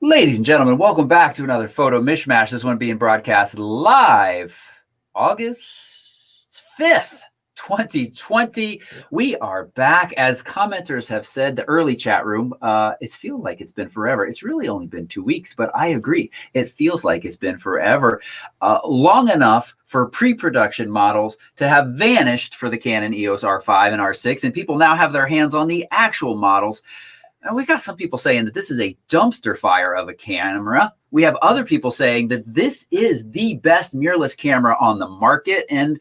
Ladies and gentlemen, welcome back to another Photo Mish Mash. This one being broadcast live August 5th, 2020. We are back. As commenters have said, the early chat room, it's feeling like it's been forever. It's really only been 2 weeks, but I agree. It feels like it's been forever. Long enough for pre-production models to have vanished for the Canon EOS R5 and R6, and people now have their hands on the actual models. And we got some people saying that this is a dumpster fire of a camera. We have other people saying that this is the best mirrorless camera on the market. And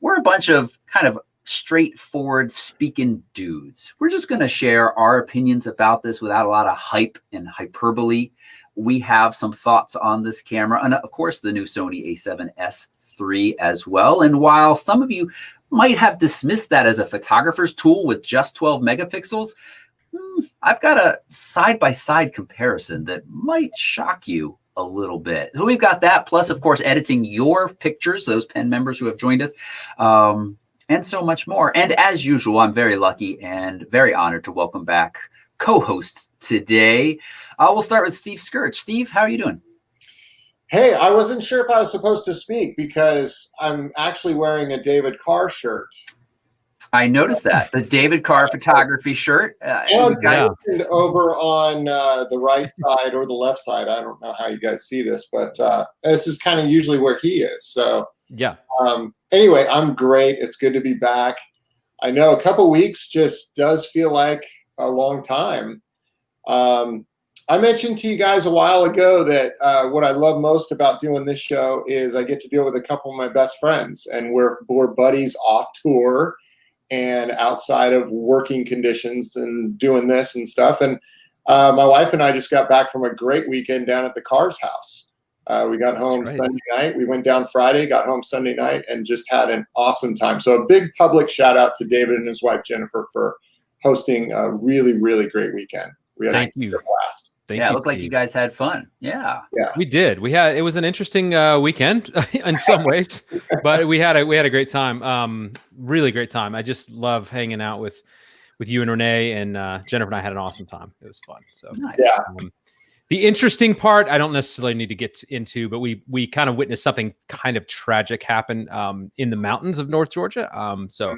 we're a bunch of kind of straightforward speaking dudes. We're just going to share our opinions about this without a lot of hype and hyperbole. We have some thoughts on this camera. And of course, the new Sony a7sIII as well. And while some of you might have dismissed that as a photographer's tool with just 12 megapixels, I've got a side-by-side comparison that might shock you a little bit. So we've got that, plus, of course, editing your pictures, those pen members who have joined us, and so much more. And as usual, I'm very lucky and very honored to welcome back co-hosts today. We'll start with Steve Scurich. Steve, how are you doing? Hey, I wasn't sure if I was supposed to speak because I'm actually wearing a David Carr shirt. I noticed that, the David Carr photography shirt. And over on the right side or the left side, I don't know how you guys see this, but this is kind of usually where he is. So yeah. Anyway, I'm great. It's good to be back. I know a couple weeks just does feel like a long time. I mentioned to you guys a while ago that what I love most about doing this show is I get to deal with a couple of my best friends, and we're buddies off tour and outside of working conditions and doing this and stuff. And my wife and I just got back from a great weekend down at the Carr's house. We got home Sunday night. We went down Friday, got home Sunday night, and just had an awesome time. So a big public shout out to David and his wife, Jennifer, for hosting a really, really great weekend. We had a blast. It looked like you guys had fun. Yeah, we did. It was an interesting weekend in some ways, but we had a great time. Really great time. I just love hanging out with you and Renee, and Jennifer and I had an awesome time. It was fun. So nice. The interesting part, I don't necessarily need to get into, but we kind of witnessed something kind of tragic happen in the mountains of North Georgia. So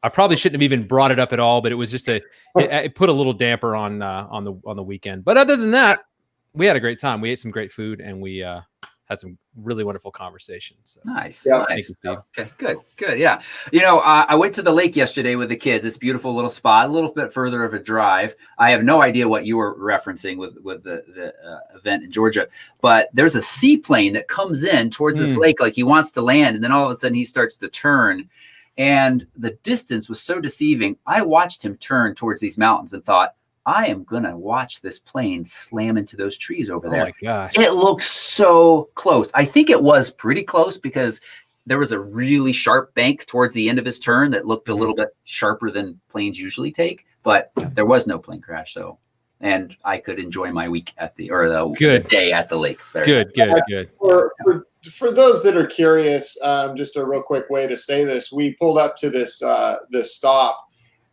I probably shouldn't have even brought it up at all, but it was just it put a little damper on the weekend. But other than that, we had a great time. We ate some great food, and we had some really wonderful conversations. So. Nice. Yeah. Nice. Okay, good. Yeah. You know, I went to the lake yesterday with the kids. It's a beautiful little spot, a little bit further of a drive. I have no idea what you were referencing with the event in Georgia, but there's a seaplane that comes in towards this lake like he wants to land, and then all of a sudden he starts to turn. And the distance was so deceiving. I watched him turn towards these mountains and thought, I am going to watch this plane slam into those trees over there. Oh my gosh. It looked so close. I think it was pretty close because there was a really sharp bank towards the end of his turn that looked a little bit sharper than planes usually take, but there was no plane crash. So, and I could enjoy my week the day at the lake. Good. For those that are curious, just a real quick way to say this, we pulled up to this stop,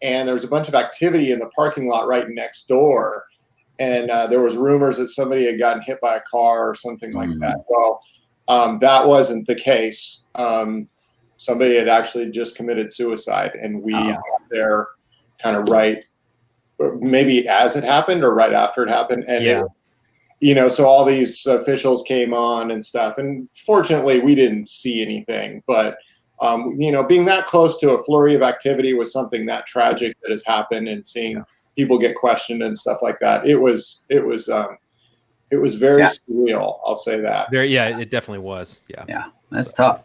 and there was a bunch of activity in the parking lot right next door. And there was rumors that somebody had gotten hit by a car or something like that. Well, that wasn't the case. Somebody had actually just committed suicide, and we got there kind of maybe as it happened or right after it happened. And so all these officials came on and stuff. And fortunately, we didn't see anything. But, being that close to a flurry of activity with something that tragic that has happened and seeing people get questioned and stuff like that, it was very surreal. I'll say that. It definitely was. Yeah. That's tough.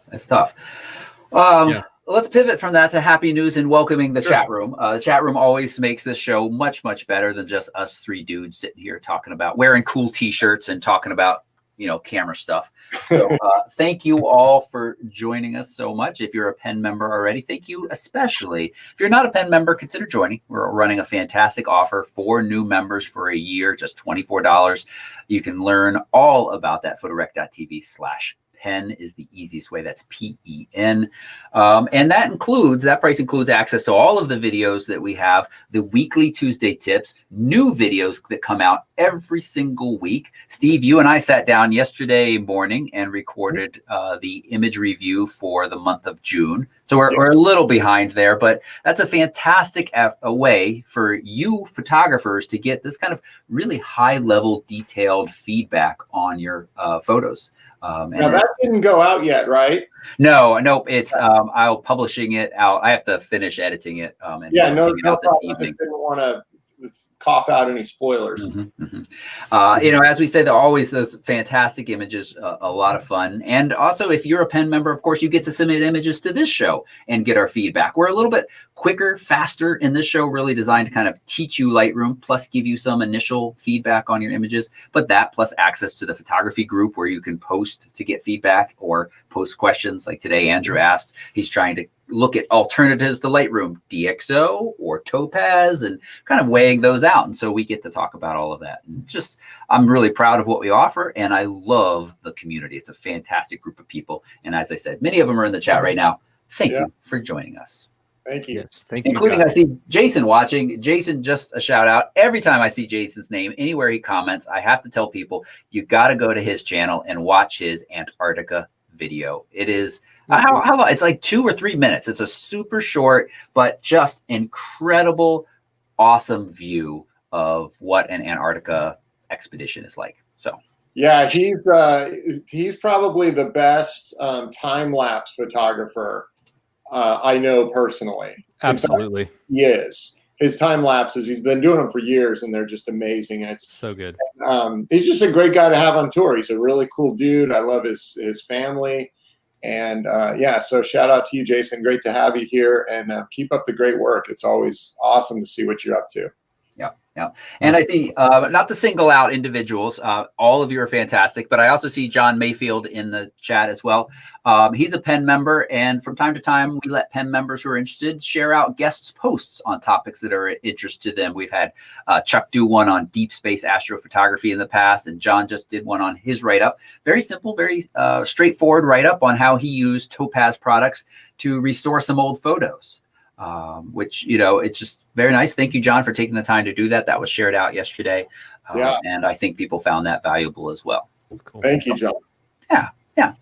Let's pivot from that to happy news and welcoming the chat room. The chat room always makes this show much, much better than just us three dudes sitting here talking about wearing cool t-shirts and talking about, camera stuff. So thank you all for joining us so much. If you're a pen member already, thank you especially. If you're not a pen member, consider joining. We're running a fantastic offer for new members for a year, just $24. You can learn all about that, photorec.tv/pen. Pen is the easiest way. That's PEN. And that price includes access to all of the videos that we have, the weekly Tuesday tips, new videos that come out every single week. Steve, you and I sat down yesterday morning and recorded the image review for the month of June. So we're a little behind there, but that's a fantastic way for you photographers to get this kind of really high level detailed feedback on your photos. Now that didn't go out yet, right? No, it's I'll publishing it out. I have to finish editing it. And no it out this problem. evening. I just didn't want to cough out any spoilers. As we say, they're always those fantastic images, a lot of fun. And also, if you're a Pen member, of course, you get to submit images to this show and get our feedback. We're a little bit quicker, faster in this show, really designed to kind of teach you Lightroom, plus give you some initial feedback on your images. But that plus access to the photography group where you can post to get feedback or post questions. Like today, Andrew asked, he's trying to look at alternatives to Lightroom, DxO or Topaz, and kind of weighing those out. And so we get to talk about all of that. And just, I'm really proud of what we offer, and I love the community. It's a fantastic group of people. And as I said, many of them are in the chat right now. Thank you for joining us. Thank you. Yes, thank you. Including, I see Jason watching. Jason, just a shout out. Every time I see Jason's name, anywhere he comments, I have to tell people, you got to go to his channel and watch his Antarctica video. It is, how long? It's like 2 or 3 minutes. It's a super short, but just incredible, awesome view of what an Antarctica expedition is like. So yeah, he's probably the best time-lapse photographer I know personally. Absolutely. Fact, he is. His time lapses, he's been doing them for years, and they're just amazing. And it's so good. He's just a great guy to have on tour. He's a really cool dude. I love his family. And so shout out to you, Jason. Great to have you here, and keep up the great work. It's always awesome to see what you're up to. Yeah. And I see, not to single out individuals, all of you are fantastic, but I also see John Mayfield in the chat as well. He's a Pen member, and from time to time, we let Pen members who are interested share out guests' posts on topics that are of interest to them. We've had Chuck do one on deep space astrophotography in the past, and John just did one on his write-up. Very simple, very straightforward write-up on how he used Topaz products to restore some old photos. Which, it's just very nice. Thank you, John, for taking the time to do that. That was shared out yesterday. And I think people found that valuable as well. That's cool. Thank you, John. Yeah.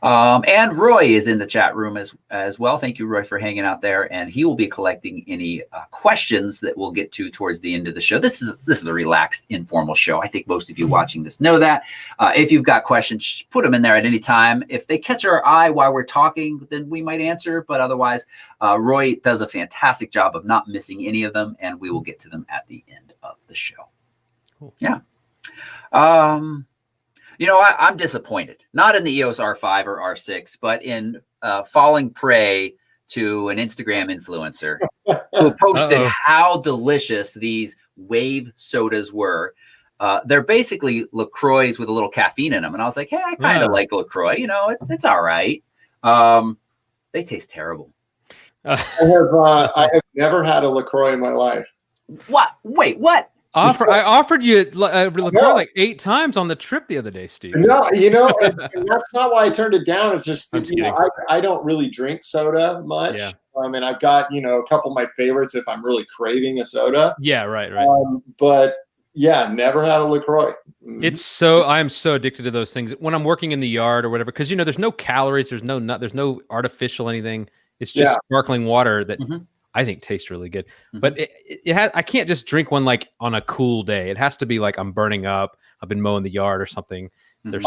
And Roy is in the chat room as well. Thank you, Roy, for hanging out there. And he will be collecting any questions that we'll get to towards the end of the show. This is a relaxed, informal show. I think most of you watching this know that. If you've got questions, put them in there at any time. If they catch our eye while we're talking, then we might answer. But otherwise, Roy does a fantastic job of not missing any of them, and we will get to them at the end of the show. Cool. Yeah. I'm disappointed, not in the EOS R5 or R6, but in falling prey to an Instagram influencer who posted how delicious these wave sodas were. They're basically LaCroix with a little caffeine in them. And I was like, hey, I kind of like LaCroix. It's all right. They taste terrible. I have never had a LaCroix in my life. What? Wait, what? I offered you LaCroix like 8 times on the trip the other day, Steve. No, and that's not why I turned it down. It's just I don't really drink soda much. Yeah. And I've got a couple of my favorites if I'm really craving a soda. Yeah, right. But yeah, never had a LaCroix. I am so addicted to those things when I'm working in the yard or whatever, because there's no calories, there's no nut, there's no artificial anything. It's just sparkling water that I think tastes really good. But it has, I can't just drink one like on a cool day. It has to be like I'm burning up, I've been mowing the yard or something. But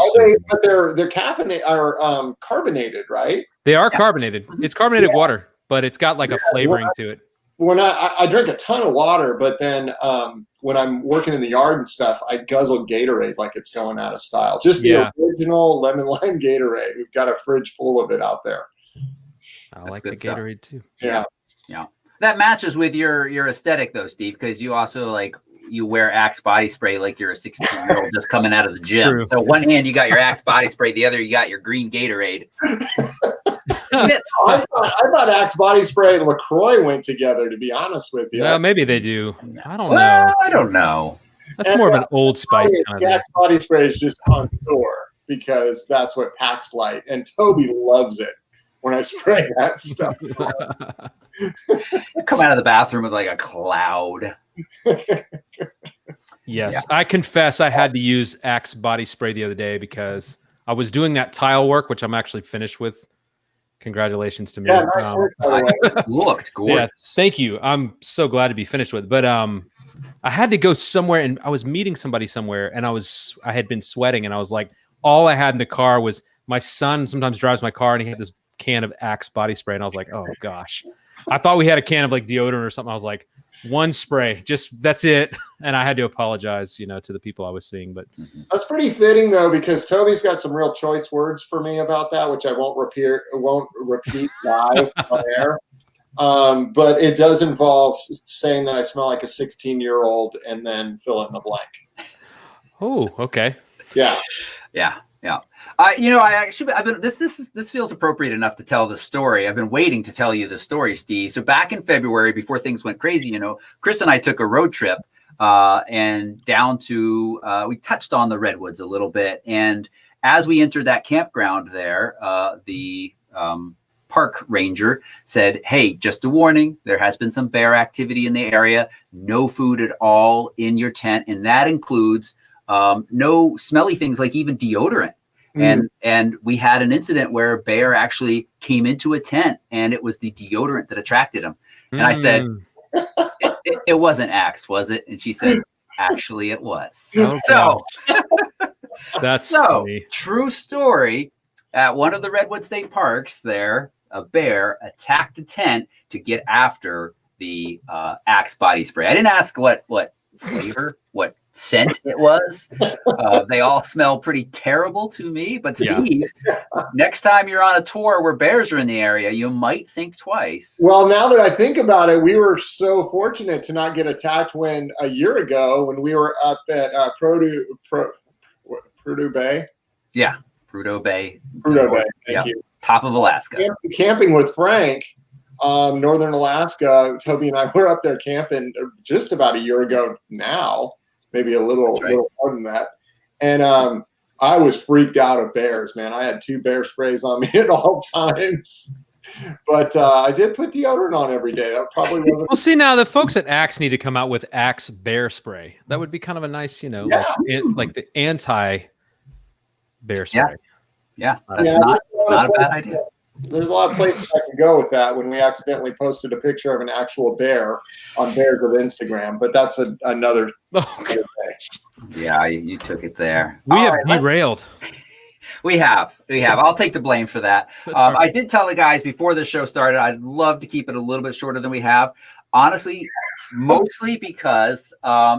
they're caffeinated or carbonated, right? They are carbonated. It's carbonated water, but it's got like a flavoring to it. When I drink a ton of water, but then when I'm working in the yard and stuff, I guzzle Gatorade like it's going out of style. Just the original lemon lime Gatorade. We've got a fridge full of it out there. I like the Gatorade too. Yeah. That matches with your aesthetic though, Steve, because you also you wear Axe body spray like you're a 16-year-old just coming out of the gym. True. So one hand you got your Axe body spray, the other you got your green Gatorade. I thought Axe body spray and LaCroix went together, to be honest with you. Well, maybe they do. I don't know. I don't know. That's more of an Old Spice kind of thing. Axe body spray is just on tour. because that's what packs light. And Toby loves it when I spray that stuff. Come out of the bathroom with like a cloud. Yes, Yeah. I confess I had to use Axe body spray the other day because I was doing that tile work, which I'm actually finished with. Congratulations to me. Yeah, nice work, by the way. Looked gorgeous. Yeah, thank you. I'm so glad to be finished with. But I had to go somewhere, and I was meeting somebody somewhere, and I had been sweating, and I was like, all I had in the car was my son sometimes drives my car, and he had this can of Axe body spray, and I was like, oh gosh. I thought we had a can of like deodorant or something. I was like, one spray, just that's it. And I had to apologize, to the people I was seeing. But that's pretty fitting though, because Toby's got some real choice words for me about that, which I won't repeat live on air. But it does involve saying that I smell like a 16-year-old and then fill in the blank. Oh, okay. Yeah. Yeah. This feels appropriate enough to tell the story. I've been waiting to tell you the story, Steve. So back in February, before things went crazy, Chris and I took a road trip and down to, we touched on the Redwoods a little bit. And as we entered that campground there, the park ranger said, hey, just a warning, there has been some bear activity in the area, no food at all in your tent. And that includes no smelly things like even deodorant. And we had an incident where a bear actually came into a tent and it was the deodorant that attracted him. And I said, it wasn't Axe, was it? And she said, actually it was. Oh, so that's funny. True story. At one of the Redwood State Parks there, a bear attacked a tent to get after the Axe body spray. I didn't ask what flavor, what scent it was. They all smell pretty terrible to me. But Steve, next time you're on a tour where bears are in the area, you might think twice. Well, now that I think about it, we were so fortunate to not get attacked when a year ago when we were up at Prudhoe Bay. Yeah, Prudhoe Bay. Prudhoe Bay. Thank you. Top of Alaska. Camping with Frank. Northern Alaska. Toby and I were up there camping just about a year ago now, maybe a little more than that. And I was freaked out of bears, man. I had 2 bear sprays on me at all times. But I did put deodorant on every day. That probably wasn't. Well, see, now the folks at Axe need to come out with Axe bear spray. That would be kind of a nice, like the anti bear spray. Yeah, it's not a bad idea. There's a lot of places I can go with that when we accidentally posted a picture of an actual bear on Bears of Instagram, but that's another thing. Yeah, you took it there. We have derailed. We have. I'll take the blame for that. I did tell the guys before the show started, I'd love to keep it a little bit shorter than we have. Honestly, mostly because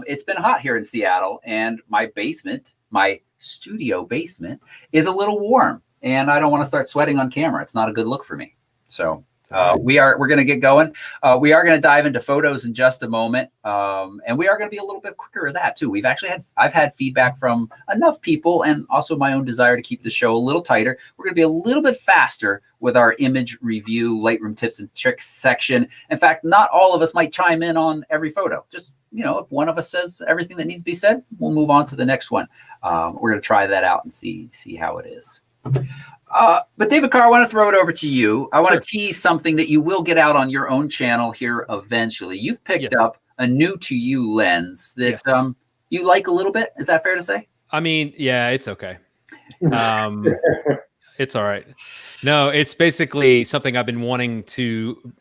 it's been hot here in Seattle and my basement, my studio basement, is a little warm. And I don't want to start sweating on camera. It's not a good look for me. So we're going to get going. We are going to dive into photos in just a moment. And we are going to be a little bit quicker at that too. I've had feedback from enough people and also my own desire to keep the show a little tighter. We're going to be a little bit faster with our image review, Lightroom tips and tricks section. In fact, not all of us might chime in on every photo. Just, if one of us says everything that needs to be said, we'll move on to the next one. We're going to try that out and see how it is. But David Carr, I want to throw it over to you. I want to tease something that you will get out on your own channel here eventually. You've picked up a new to you lens that you like a little bit. Is that fair to say? I mean, yeah, it's okay. It's all right. No, it's basically something I've been wanting to.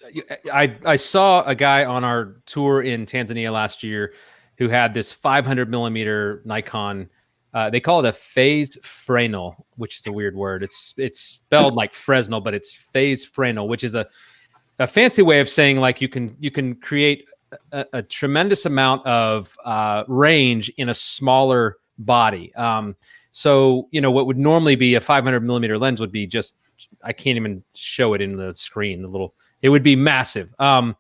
I saw a guy on our tour in Tanzania last year who had this 500 millimeter Nikon. They call it a phase Fresnel, which is a weird word. It's spelled like Fresnel, but it's phase Fresnel, which is a fancy way of saying like you can create a tremendous amount of range in a smaller body. So what would normally be a 500 millimeter lens would be just, I can't even show it in the screen. It would be massive and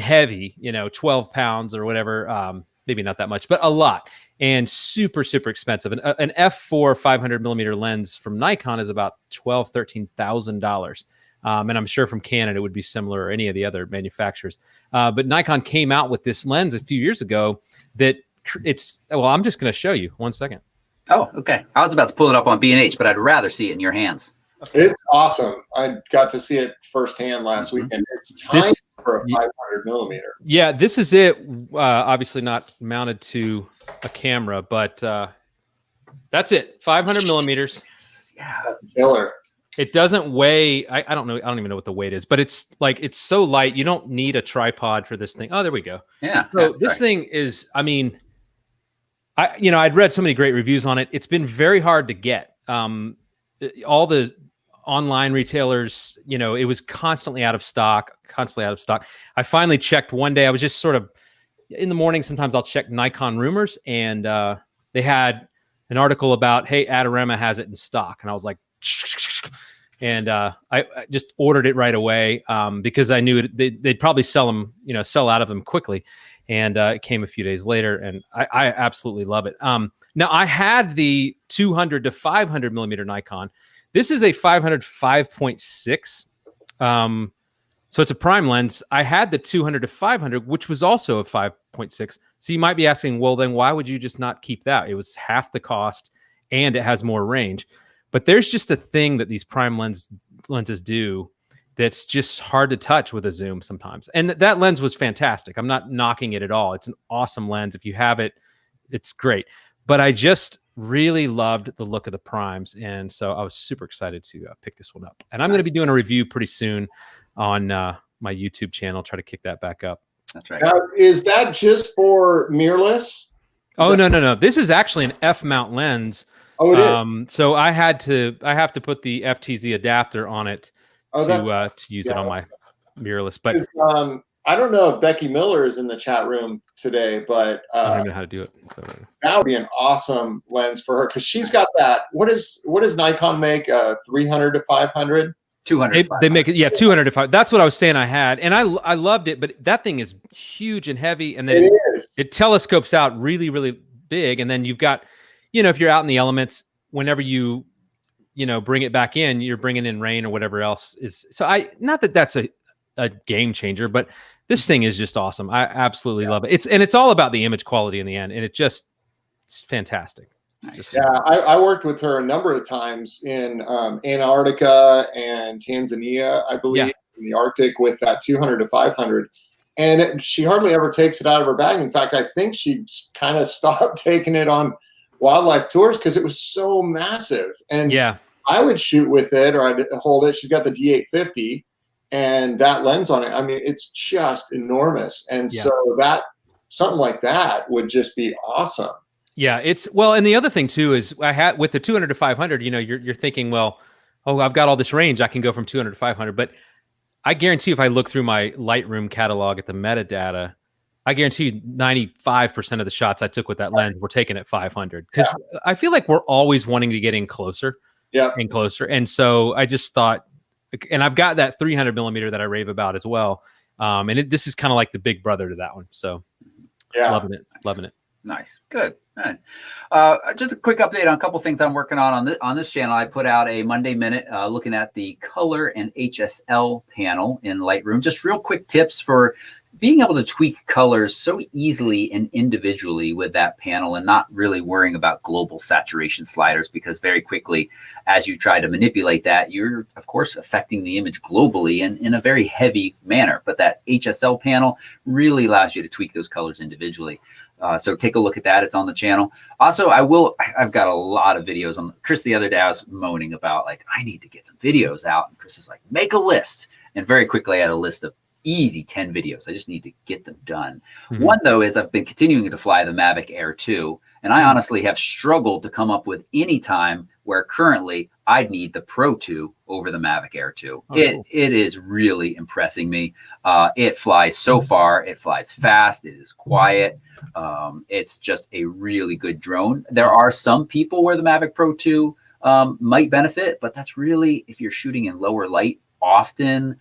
heavy, 12 pounds or whatever. Maybe not that much, but a lot. And super, super expensive. An f4 500 millimeter lens from Nikon is about $12,000-$13,000. And I'm sure from Canon it would be similar, or any of the other manufacturers. But Nikon came out with this lens a few years ago that I'm just going to show you 1 second. Oh, okay. I was about to pull it up on B&H, but I'd rather see it in your hands. It's awesome. I got to see it firsthand last weekend. It's tiny for a 500 millimeter. Yeah, this is it. Obviously not mounted to a camera, but that's it. 500 millimeters. Yeah. That's killer. It doesn't weigh. I don't know. I don't even know what the weight is, but it's like, it's so light. You don't need a tripod for this thing. Oh, there we go. Yeah. So this thing is, I mean, I'd read so many great reviews on it. It's been very hard to get. All the online retailers, it was constantly out of stock. I finally checked one day. I was just sort of in the morning. Sometimes I'll check Nikon rumors, and they had an article about, hey, Adorama has it in stock. And I was like, and I just ordered it right away because I knew they'd probably sell them, sell out of them quickly. And it came a few days later, and I absolutely love it. Now, I had the 200 to 500 millimeter Nikon. This is a 500 5.6. So it's a prime lens. I had the 200 to 500, which was also a 5.6. So you might be asking, well, then why would you just not keep that? It was half the cost, and it has more range. But there's just a thing that these prime lenses do that's just hard to touch with a zoom sometimes. And that lens was fantastic. I'm not knocking it at all. It's an awesome lens. If you have it, it's great. But I just really loved the look of the primes. And so I was super excited to pick this one up. And I'm going to be doing a review pretty soon on my YouTube channel, try to kick that back up. That's right. Now, is that just for mirrorless? No. This is actually an F mount lens. Oh, it is. So I have to put the FTZ adapter on it to use it on my mirrorless. But I don't know if Becky Miller is in the chat room today, but I don't know how to do it. So. That would be an awesome lens for her, because she's got that. What does Nikon make? 300 to 500. 200. They make it, 200 to 500. That's what I was saying I had, and I loved it. But that thing is huge and heavy, and then it telescopes out really, really big. And then you've got, if you're out in the elements, whenever you bring it back in, you're bringing in rain or whatever else is. So not that that's a game changer, but this thing is just awesome. I absolutely love it. It's all about the image quality in the end, and it's fantastic. Nice. Yeah, I worked with her a number of times in Antarctica and Tanzania, I believe, in the Arctic, with that 200 to 500. And she hardly ever takes it out of her bag. In fact, I think she kind of stopped taking it on wildlife tours because it was so massive. And I would shoot with it, or I'd hold it. She's got the D850 and that lens on it. I mean, it's just enormous. And so something like that would just be awesome. Yeah, and the other thing too is I had with the 200 to 500, you're thinking, well, I've got all this range. I can go from 200 to 500. But I guarantee if I look through my Lightroom catalog at the metadata, I guarantee 95% of the shots I took with that lens were taken at 500. Because I feel like we're always wanting to get in closer and closer. And so I just thought, and I've got that 300 millimeter that I rave about as well. And this is kind of like the big brother to that one. So loving it. Nice. Good. Just a quick update on a couple things I'm working on this channel. I put out a Monday Minute looking at the color and HSL panel in Lightroom. Just real quick tips for being able to tweak colors so easily and individually with that panel, and not really worrying about global saturation sliders, because very quickly, as you try to manipulate that, you're of course affecting the image globally and in a very heavy manner. But that HSL panel really allows you to tweak those colors individually. So take a look at that. It's on the channel. Also, I've got a lot of videos on Chris. The other day I was moaning about, like, I need to get some videos out. And Chris is like, make a list. And very quickly I had a list of easy 10 videos. I just need to get them done. One, though, is I've been continuing to fly the Mavic Air 2. And I honestly have struggled to come up with any time where currently I'd need the Pro 2 over the Mavic Air 2. It is really impressing me. It flies so far. It flies fast. It is quiet. It's just a really good drone. There are some people where the Mavic Pro 2 might benefit, but that's really if you're shooting in lower light often.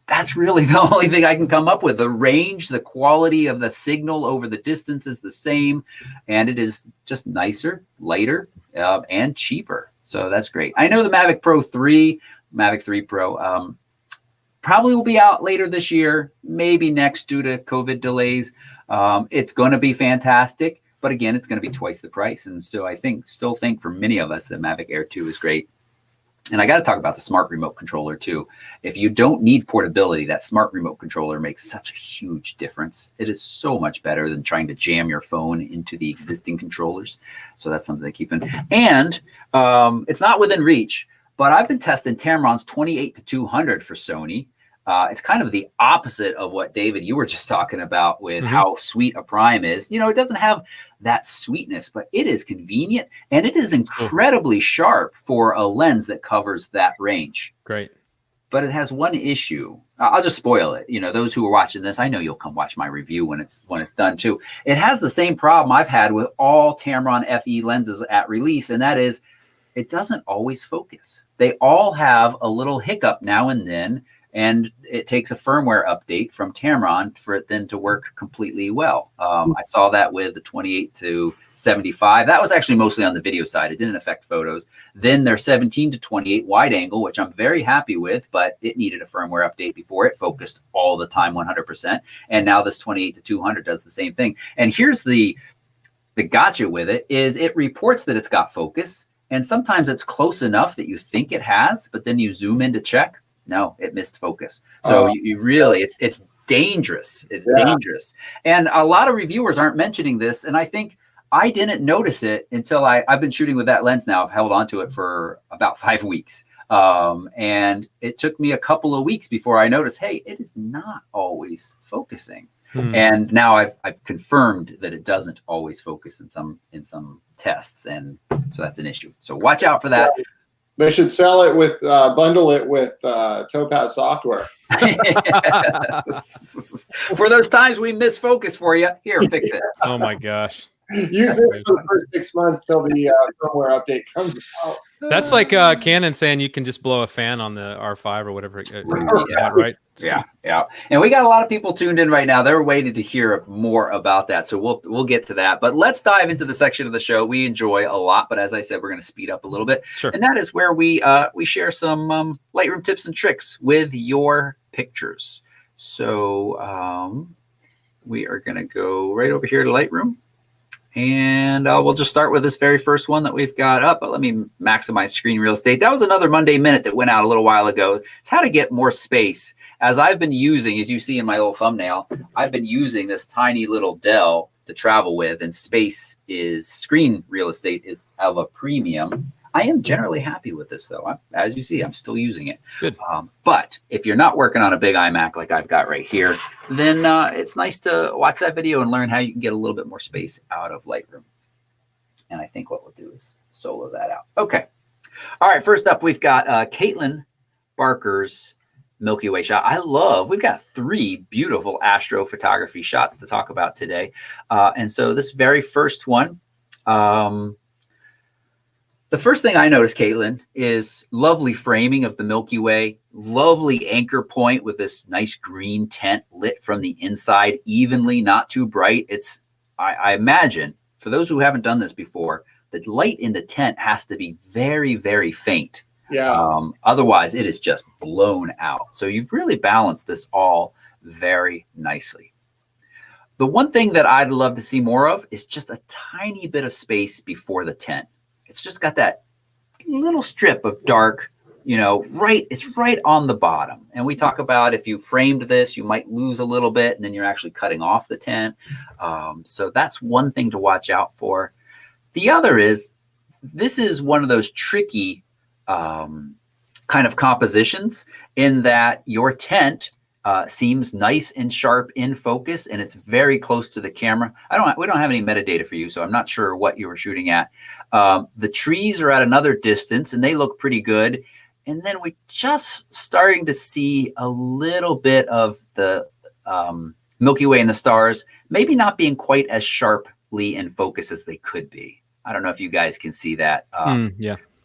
That's really the only thing I can come up with. The range, the quality of the signal over the distance is the same, and it is just nicer, lighter, and cheaper. So that's great. I know the Mavic Pro 3, Mavic 3 Pro, probably will be out later this year, maybe next due to COVID delays. It's going to be fantastic, but but again, it's going to be twice the price. And so I still think for many of us, the Mavic Air 2 is great. And I got to talk about the smart remote controller too. If you don't need portability, that smart remote controller makes such a huge difference. It is so much better than trying to jam your phone into the existing controllers. So that's something to keep in. And it's not within reach, but I've been testing Tamron's 28-200 for Sony. It's kind of the opposite of what, David, you were just talking about with how sweet a prime is. You know, it doesn't have that sweetness, but it is convenient and it is incredibly sharp for a lens that covers that range. Great. But it has one issue. I'll just spoil it. You know, those who are watching this, I know you'll come watch my review when it's done too. It has the same problem I've had with all Tamron FE lenses at release, and that is it doesn't always focus. They all have a little hiccup now and then. And it takes a firmware update from Tamron for it then to work completely well. I saw that with the 28-75. That was actually mostly on the video side. It didn't affect photos. Then their 17-28 wide angle, which I'm very happy with, but it needed a firmware update before it focused all the time 100%. And now this 28-200 does the same thing. And here's the gotcha with it is it reports that it's got focus. And sometimes it's close enough that you think it has, but then you zoom in to check. No, it missed focus. So you really, it's dangerous. It's dangerous. And a lot of reviewers aren't mentioning this. And I think I didn't notice it until I've been shooting with that lens now. I've held onto it for about 5 weeks. And it took me a couple of weeks before I noticed, hey, it is not always focusing. And now I've confirmed that it doesn't always focus in some tests. And so that's an issue. So watch out for that. They should sell it with, bundle it with Topaz software. For those times we miss focus for you, here, fix it. Oh my gosh. Use it for the first 6 months till the firmware update comes out. That's like Canon saying you can just blow a fan on the R5 or whatever. Right? Yeah. And we got a lot of people tuned in right now. They're waiting to hear more about that. So we'll get to that. But let's dive into the section of the show we enjoy a lot. But as I said, we're going to speed up a little bit. Sure. And that is where we share some Lightroom tips and tricks with your pictures. So we are going to go right over here to Lightroom. And we'll just start with this very first one that we've got up. But let me maximize screen real estate. That was another Monday Minute that went out a little while ago. It's how to get more space. As I've been using, as you see in my little thumbnail, I've been using this tiny little Dell to travel with. And screen real estate is of a premium. I am generally happy with this, though. As you see, I'm still using it. Good. But if you're not working on a big iMac like I've got right here, then it's nice to watch that video and learn how you can get a little bit more space out of Lightroom. And I think what we'll do is solo that out. Okay. All right. First up, we've got Caitlin Barker's Milky Way shot. We've got 3 beautiful astro photography shots to talk about today. And so this very first one, the first thing I noticed, Caitlin, is lovely framing of the Milky Way, lovely anchor point with this nice green tent lit from the inside evenly, not too bright. I imagine, for those who haven't done this before, the light in the tent has to be very, very faint. Yeah. Otherwise, it is just blown out. So you've really balanced this all very nicely. The one thing that I'd love to see more of is just a tiny bit of space before the tent. It's just got that little strip of dark, it's right on the bottom. And we talk about if you framed this, you might lose a little bit and then you're actually cutting off the tent. So that's one thing to watch out for. The other is, this is one of those tricky kind of compositions in that your tent seems nice and sharp in focus, and it's very close to the camera. We don't have any metadata for you, so I'm not sure what you were shooting at. The trees are at another distance, and they look pretty good. And then we're just starting to see a little bit of the Milky Way and the stars, maybe not being quite as sharply in focus as they could be. I don't know if you guys can see that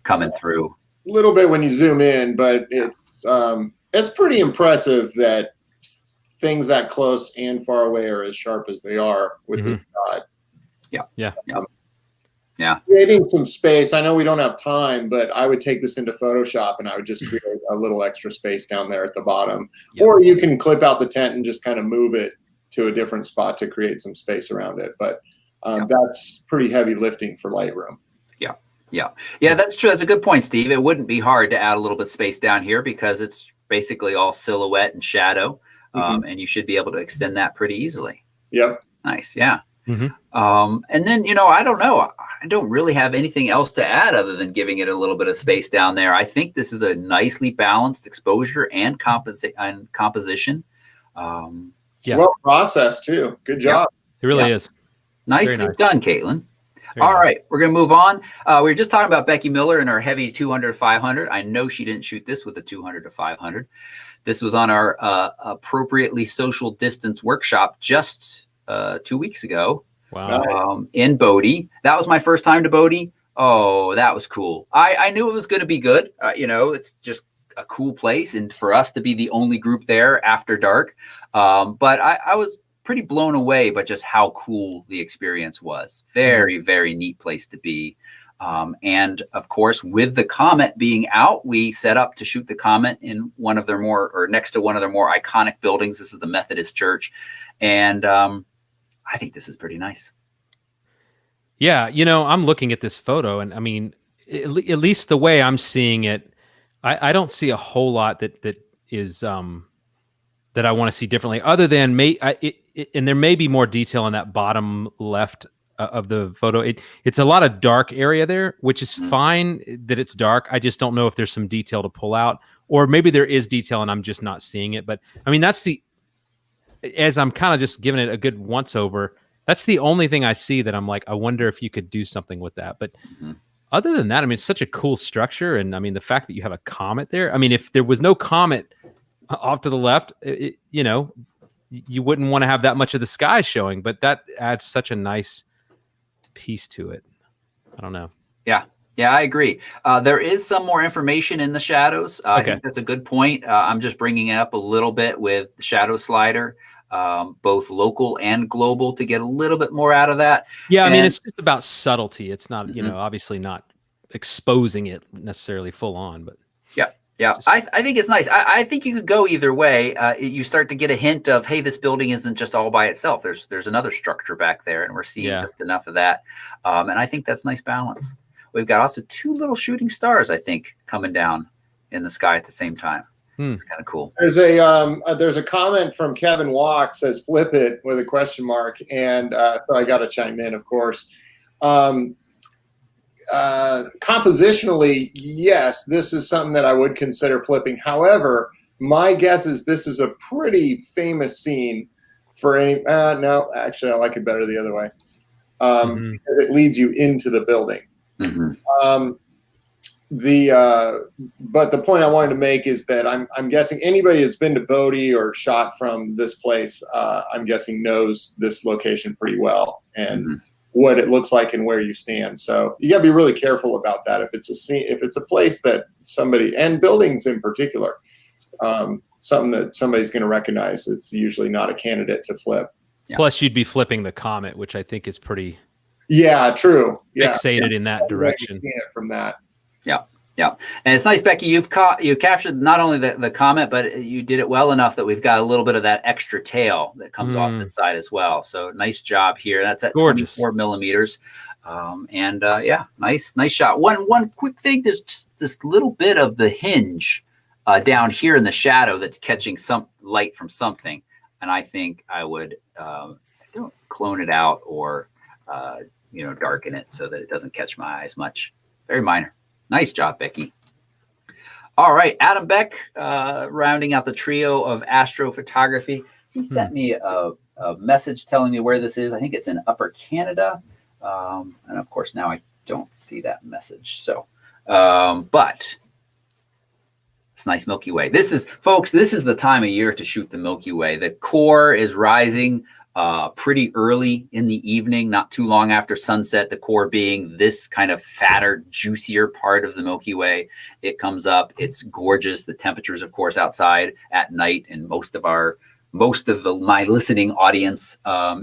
coming through. A little bit when you zoom in, but it's pretty impressive that things that close and far away are as sharp as they are with the shot. Yeah. Creating some space. I know we don't have time, but I would take this into Photoshop and I would just create a little extra space down there at the bottom. Yep. Or you can clip out the tent and just kind of move it to a different spot to create some space around it. But That's pretty heavy lifting for Lightroom. Yeah, that's true. That's a good point, Steve. It wouldn't be hard to add a little bit of space down here because it's basically all silhouette and shadow, and you should be able to extend that pretty easily. Yep. Nice. Yeah. And then, I don't know. I don't really have anything else to add other than giving it a little bit of space down there. I think this is a nicely balanced exposure and composition. Well processed too. Good job. It really is. Nicely done, Caitlin. All right, we're going to move on. We were just talking about Becky Miller and her heavy 200-500. I know she didn't shoot this with the 200-500. This was on our appropriately social distance workshop just 2 weeks ago. Wow. In Bodie. That was my first time to Bodie. Oh, that was cool. I knew it was going to be good. It's just a cool place. And for us to be the only group there after dark. But I was pretty blown away by just how cool the experience was. Very, very neat place to be. And of course, with the Comet being out, we set up to shoot the Comet in one of their next to one of their more iconic buildings. This is the Methodist Church. And I think this is pretty nice. Yeah. I'm looking at this photo and I mean, at least the way I'm seeing it, I don't see a whole lot that is, that I want to see differently other than and there may be more detail in that bottom left of the photo. It's a lot of dark area there, which is fine that it's dark. I just don't know if there's some detail to pull out, or maybe there is detail and I'm just not seeing it. But I mean, as I'm kind of just giving it a good once over, that's the only thing I see that I'm like, I wonder if you could do something with that. But other than that, I mean, it's such a cool structure. And I mean, the fact that you have a comet there, I mean, if there was no comet off to the left, you wouldn't want to have that much of the sky showing, but that adds such a nice piece to it. I don't know. Yeah, I agree. There is some more information in the shadows. I think that's a good point. I'm just bringing it up a little bit with the shadow slider, both local and global, to get a little bit more out of that. Yeah, I mean, it's just about subtlety. It's not, obviously not exposing it necessarily full on, but yeah, I think it's nice. I think you could go either way. You start to get a hint of, hey, this building isn't just all by itself. There's another structure back there, and we're seeing just enough of that. And I think that's nice balance. We've got also two little shooting stars, I think, coming down in the sky at the same time. It's kind of cool. There's a comment from Kevin Walk, says flip it with a question mark, and so I got to chime in, of course. Compositionally, yes, this is something that I would consider flipping. However, my guess is this is a pretty famous scene for any. No, actually, I like it better the other way. It leads you into the building. But the point I wanted to make is that I'm guessing anybody that's been to Bodie or shot from this place, I'm guessing knows this location pretty well and what it looks like and where you stand. So you got to be really careful about that. If it's a place that somebody, and buildings in particular, something that somebody's going to recognize, it's usually not a candidate to flip. Plus, you'd be flipping the Comet, which I think is pretty. Yeah, true. Fixated in that direction. From that. Yeah. And it's nice, Becky, you captured not only the Comet, but you did it well enough that we've got a little bit of that extra tail that comes off the side as well. So nice job here. That's at 24 millimeters. Nice shot. One quick thing, there's just this little bit of the hinge down here in the shadow that's catching some light from something. And I think I would clone it out or darken it so that it doesn't catch my eyes much. Very minor. Nice job, Becky. All right, Adam Beck, rounding out the trio of astrophotography. He sent me a message telling me where this is. I think it's in Upper Canada. And of course, now I don't see that message. So, but it's nice Milky Way. This is the time of year to shoot the Milky Way. The core is rising pretty early in the evening, not too long after sunset, the core being this kind of fatter, juicier part of the Milky Way. It comes up. It's gorgeous. The temperatures, of course, outside at night, and most of my listening audience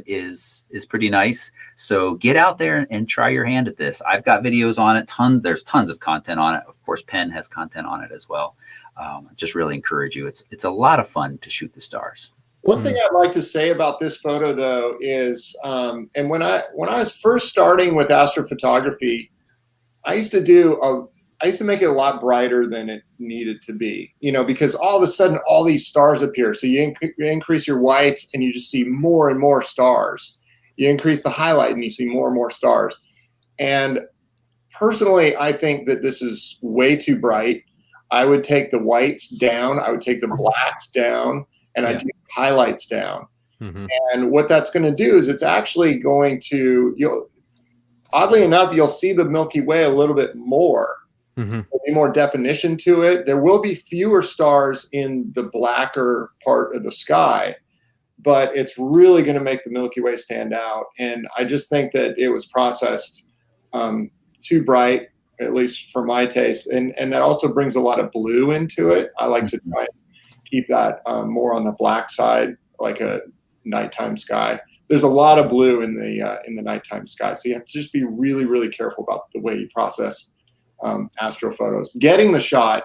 is pretty nice. So get out there and try your hand at this. I've got videos on it. There's tons of content on it. Of course, Penn has content on it as well. Just really encourage you. It's a lot of fun to shoot the stars. One thing I'd like to say about this photo, though, is, and when I was first starting with astrophotography, I used to make it a lot brighter than it needed to be, because all of a sudden all these stars appear. So you increase your whites and you just see more and more stars. You increase the highlight and you see more and more stars. And personally, I think that this is way too bright. I would take the whites down. I would take the blacks down. And I take the highlights down. And what that's going to do is it's actually going to, oddly enough, you'll see the Milky Way a little bit more. There'll be more definition to it. There will be fewer stars in the blacker part of the sky, but it's really going to make the Milky Way stand out. And I just think that it was processed too bright, at least for my taste. And that also brings a lot of blue into it. I like to try and keep that more on the black side, like a nighttime sky. There's a lot of blue in the nighttime sky, so you have to just be really, really careful about the way you process astro photos. Getting the shot,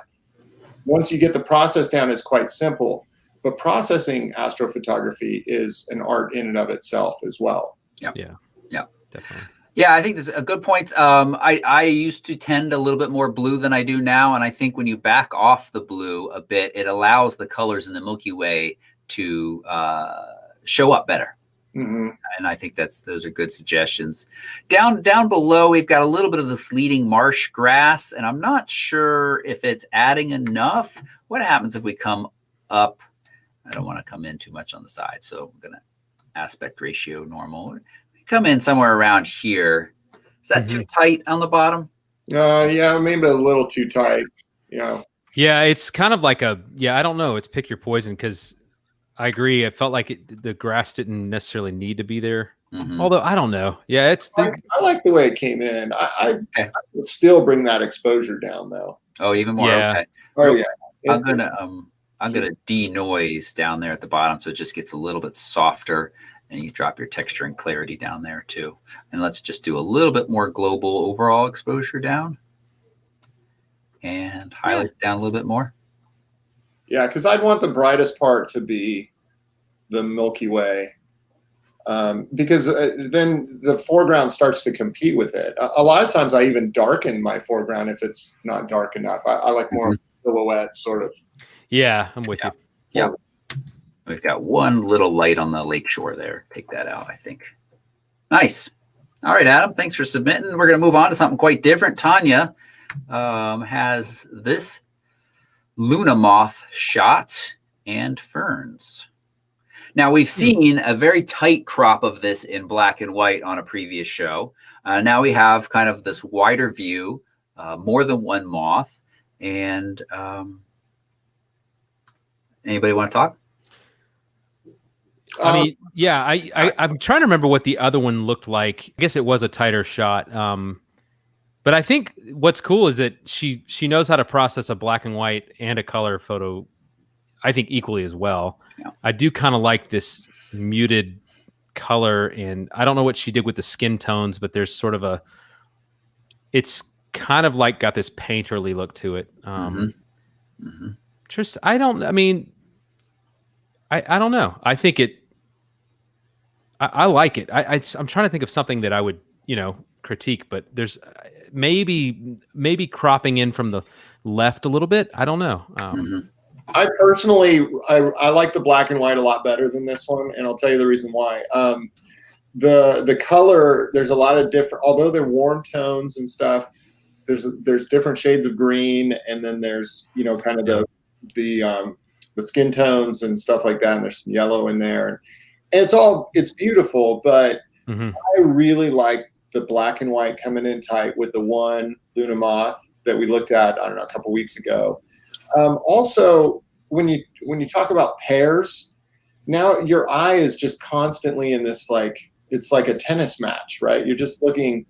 once you get the process down, is quite simple, but processing astrophotography is an art in and of itself as well. Yeah, definitely. Yeah, I think that's a good point. I used to tend a little bit more blue than I do now, and I think when you back off the blue a bit, it allows the colors in the Milky Way to show up better. And I think those are good suggestions. Down below, we've got a little bit of this leading marsh grass, and I'm not sure if it's adding enough. What happens if we come up? I don't want to come in too much on the side, so I'm going to aspect ratio normal. Come in somewhere around here. Is that too tight on the bottom? Yeah, maybe a little too tight. Yeah, it's kind of like I don't know. It's pick your poison, because I agree. I felt like the grass didn't necessarily need to be there. Although I don't know. Yeah, I like the way it came in. I would still bring that exposure down, though. Oh, even more. Yeah. Okay. Oh yeah. I'm gonna denoise down there at the bottom, so it just gets a little bit softer. And you drop your texture and clarity down there too. And let's just do a little bit more global overall exposure down. And highlight down a little bit more. Yeah, because I'd want the brightest part to be the Milky Way. Because then the foreground starts to compete with it. A lot of times I even darken my foreground if it's not dark enough. I like more silhouette sort of. Yeah, I'm with you. Yeah. We've got one little light on the lakeshore there. Take that out, I think. Nice. All right, Adam, thanks for submitting. We're going to move on to something quite different. Tanya has this Luna moth shot and ferns. Now, we've seen a very tight crop of this in black and white on a previous show. Now we have kind of this wider view, more than one moth. And anybody want to talk? I mean, yeah, I'm trying to remember what the other one looked like. I guess it was a tighter shot. But I think what's cool is that she knows how to process a black and white and a color photo, I think, equally as well. Yeah. I do kind of like this muted color, and I don't know what she did with the skin tones, but there's sort of it's kind of like got this painterly look to it. Just, I don't know. I think I like it. I'm trying to think of something that I would, critique, but there's maybe cropping in from the left a little bit. I don't know. I personally, I like the black and white a lot better than this one, and I'll tell you the reason why. The color, there's a lot of different, although they're warm tones and stuff, there's different shades of green, and then there's kind of the skin tones and stuff like that, and there's some yellow in there, and it's beautiful, but I really like the black and white coming in tight with the one Luna moth that we looked at, I don't know, a couple weeks ago. Also, when you talk about pairs, now your eye is just constantly in this, it's like a tennis match, right? You're just looking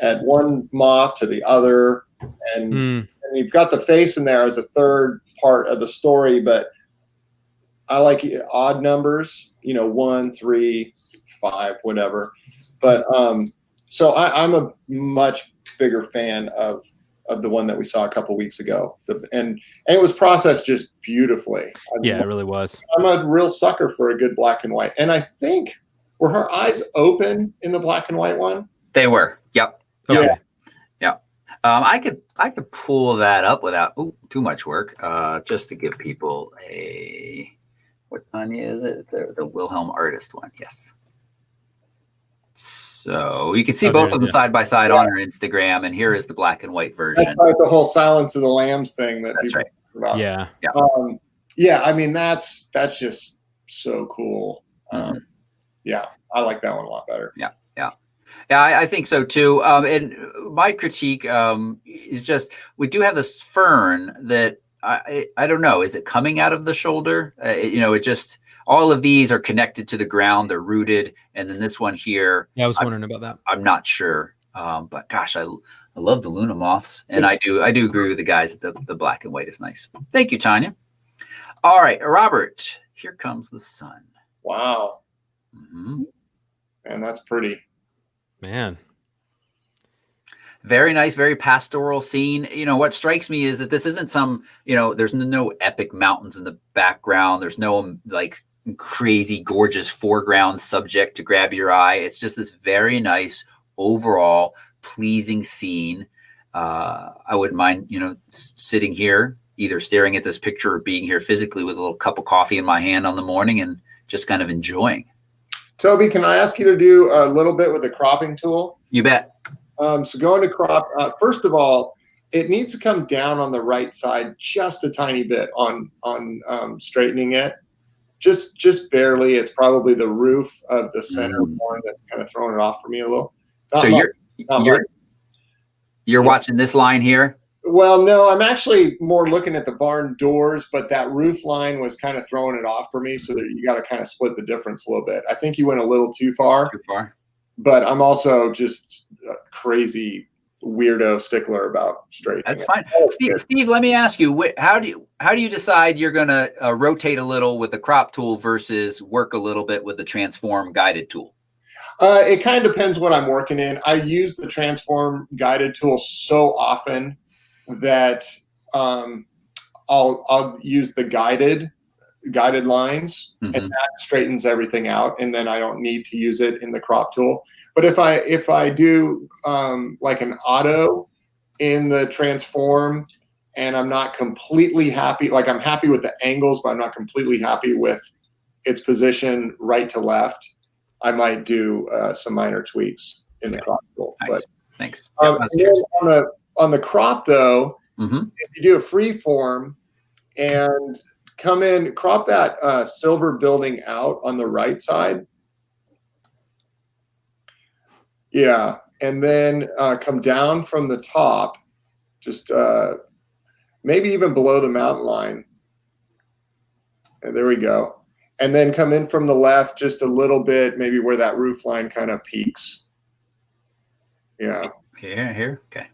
at one moth to the other, and you've got the face in there as a third part of the story, but I like odd numbers, 1, 3, 5, whatever. But so I'm a much bigger fan of the one that we saw a couple weeks ago. And it was processed just beautifully. Yeah, it really was. I'm a real sucker for a good black and white. And I think, were her eyes open in the black and white one? They were. Yep. Okay. Yeah. Yeah. I could pull that up without too much work, just to give people what one is it? The Wilhelm Artist one. Yes. So you can see both of them side by side on her Instagram, and here is the black and white version. That's like the whole Silence of the Lambs thing that people talk about. Yeah. Yeah. Yeah. I mean, that's just so cool. Yeah, I like that one a lot better. Yeah. Yeah. Yeah, I think so too. And my critique is just, we do have this fern that I don't know. Is it coming out of the shoulder? It just, all of these are connected to the ground. They're rooted. And then this one here. Yeah, I was wondering about that. I'm not sure. But gosh, I love the Luna moths. And I do agree with the guys that the black and white is nice. Thank you, Tanya. All right, Robert, here comes the sun. Wow. Mm-hmm. Man, that's pretty. Man. Very nice, very pastoral scene. What strikes me is that this isn't some, there's no epic mountains in the background. There's no like crazy, gorgeous foreground subject to grab your eye. It's just this very nice, overall pleasing scene. I wouldn't mind, sitting here, either staring at this picture or being here physically with a little cup of coffee in my hand on the morning and just kind of enjoying. Toby, can I ask you to do a little bit with the cropping tool? You bet. So going to crop, first of all, it needs to come down on the right side just a tiny bit on straightening it, just barely. It's probably the roof of the center one that's kind of throwing it off for me a little. So you're watching this line here? Well, no, I'm actually more looking at the barn doors, but that roof line was kind of throwing it off for me. So that you got to kind of split the difference a little bit. I think you went a little too far. Too far. But I'm also just a crazy weirdo stickler about straightening. That's fine. Steve, let me ask you, how do you decide you're going to rotate a little with the crop tool versus work a little bit with the transform guided tool? It kind of depends what I'm working in. I use the transform guided tool so often that I'll use the guided lines, and that straightens everything out, and then I don't need to use it in the crop tool. But if I do like an auto in the transform and I'm not completely happy, like I'm happy with the angles, but I'm not completely happy with its position right to left, I might do some minor tweaks in the crop tool. Nice. But thanks. On the crop though, if you do a free form and come in, crop that silver building out on the right side. Yeah, and then come down from the top, just maybe even below the mountain line. And there we go. And then come in from the left just a little bit, maybe where that roof line kind of peaks. Yeah. Here. Okay.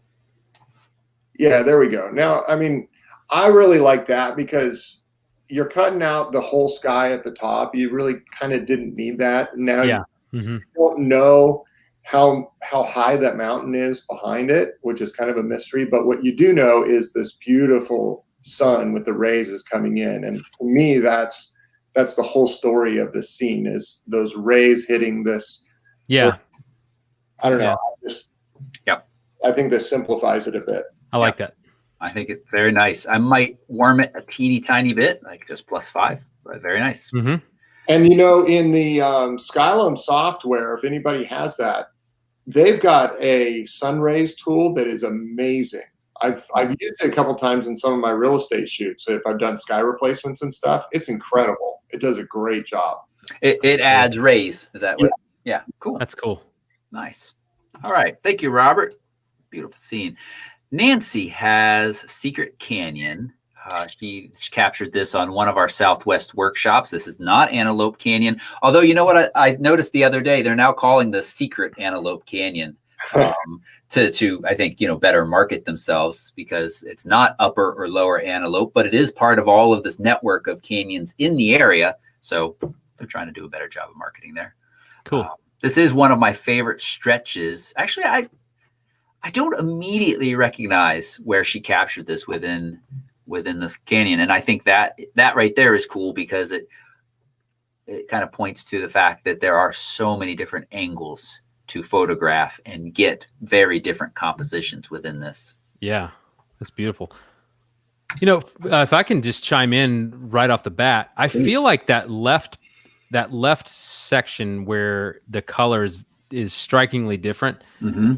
Yeah, there we go. Now, I mean, I really like that because you're cutting out the whole sky at the top. You really kind of didn't need that. Now you don't know how high that mountain is behind it, which is kind of a mystery. But what you do know is this beautiful sun with the rays is coming in. And to me, that's the whole story of this scene, is those rays hitting this. Yeah. I don't know. I think this simplifies it a bit. I like that. I think it's very nice. I might warm it a teeny tiny bit, like just +5, but very nice. And in the Skylum software, if anybody has that, they've got a sun rays tool that is amazing. I've used it a couple times in some of my real estate shoots. So if I've done sky replacements and stuff, it's incredible. It does a great job. It adds rays. Is that what? Yeah, cool. That's cool. Nice. All right. Thank you, Robert. Beautiful scene. Nancy has Secret Canyon. She captured this on one of our Southwest workshops. This is not Antelope Canyon. Although, you know what I noticed the other day? They're now calling the Secret Antelope Canyon to I think, better market themselves, because it's not upper or lower antelope, but it is part of all of this network of canyons in the area. So they're trying to do a better job of marketing there. Cool. This is one of my favorite stretches. Actually, I don't immediately recognize where she captured this within this canyon. And I think that right there is cool because it kind of points to the fact that there are so many different angles to photograph and get very different compositions within this. Yeah, that's beautiful. You know, if I can just chime in right off the bat, I feel like that left section where the color is strikingly different. Mm-hmm.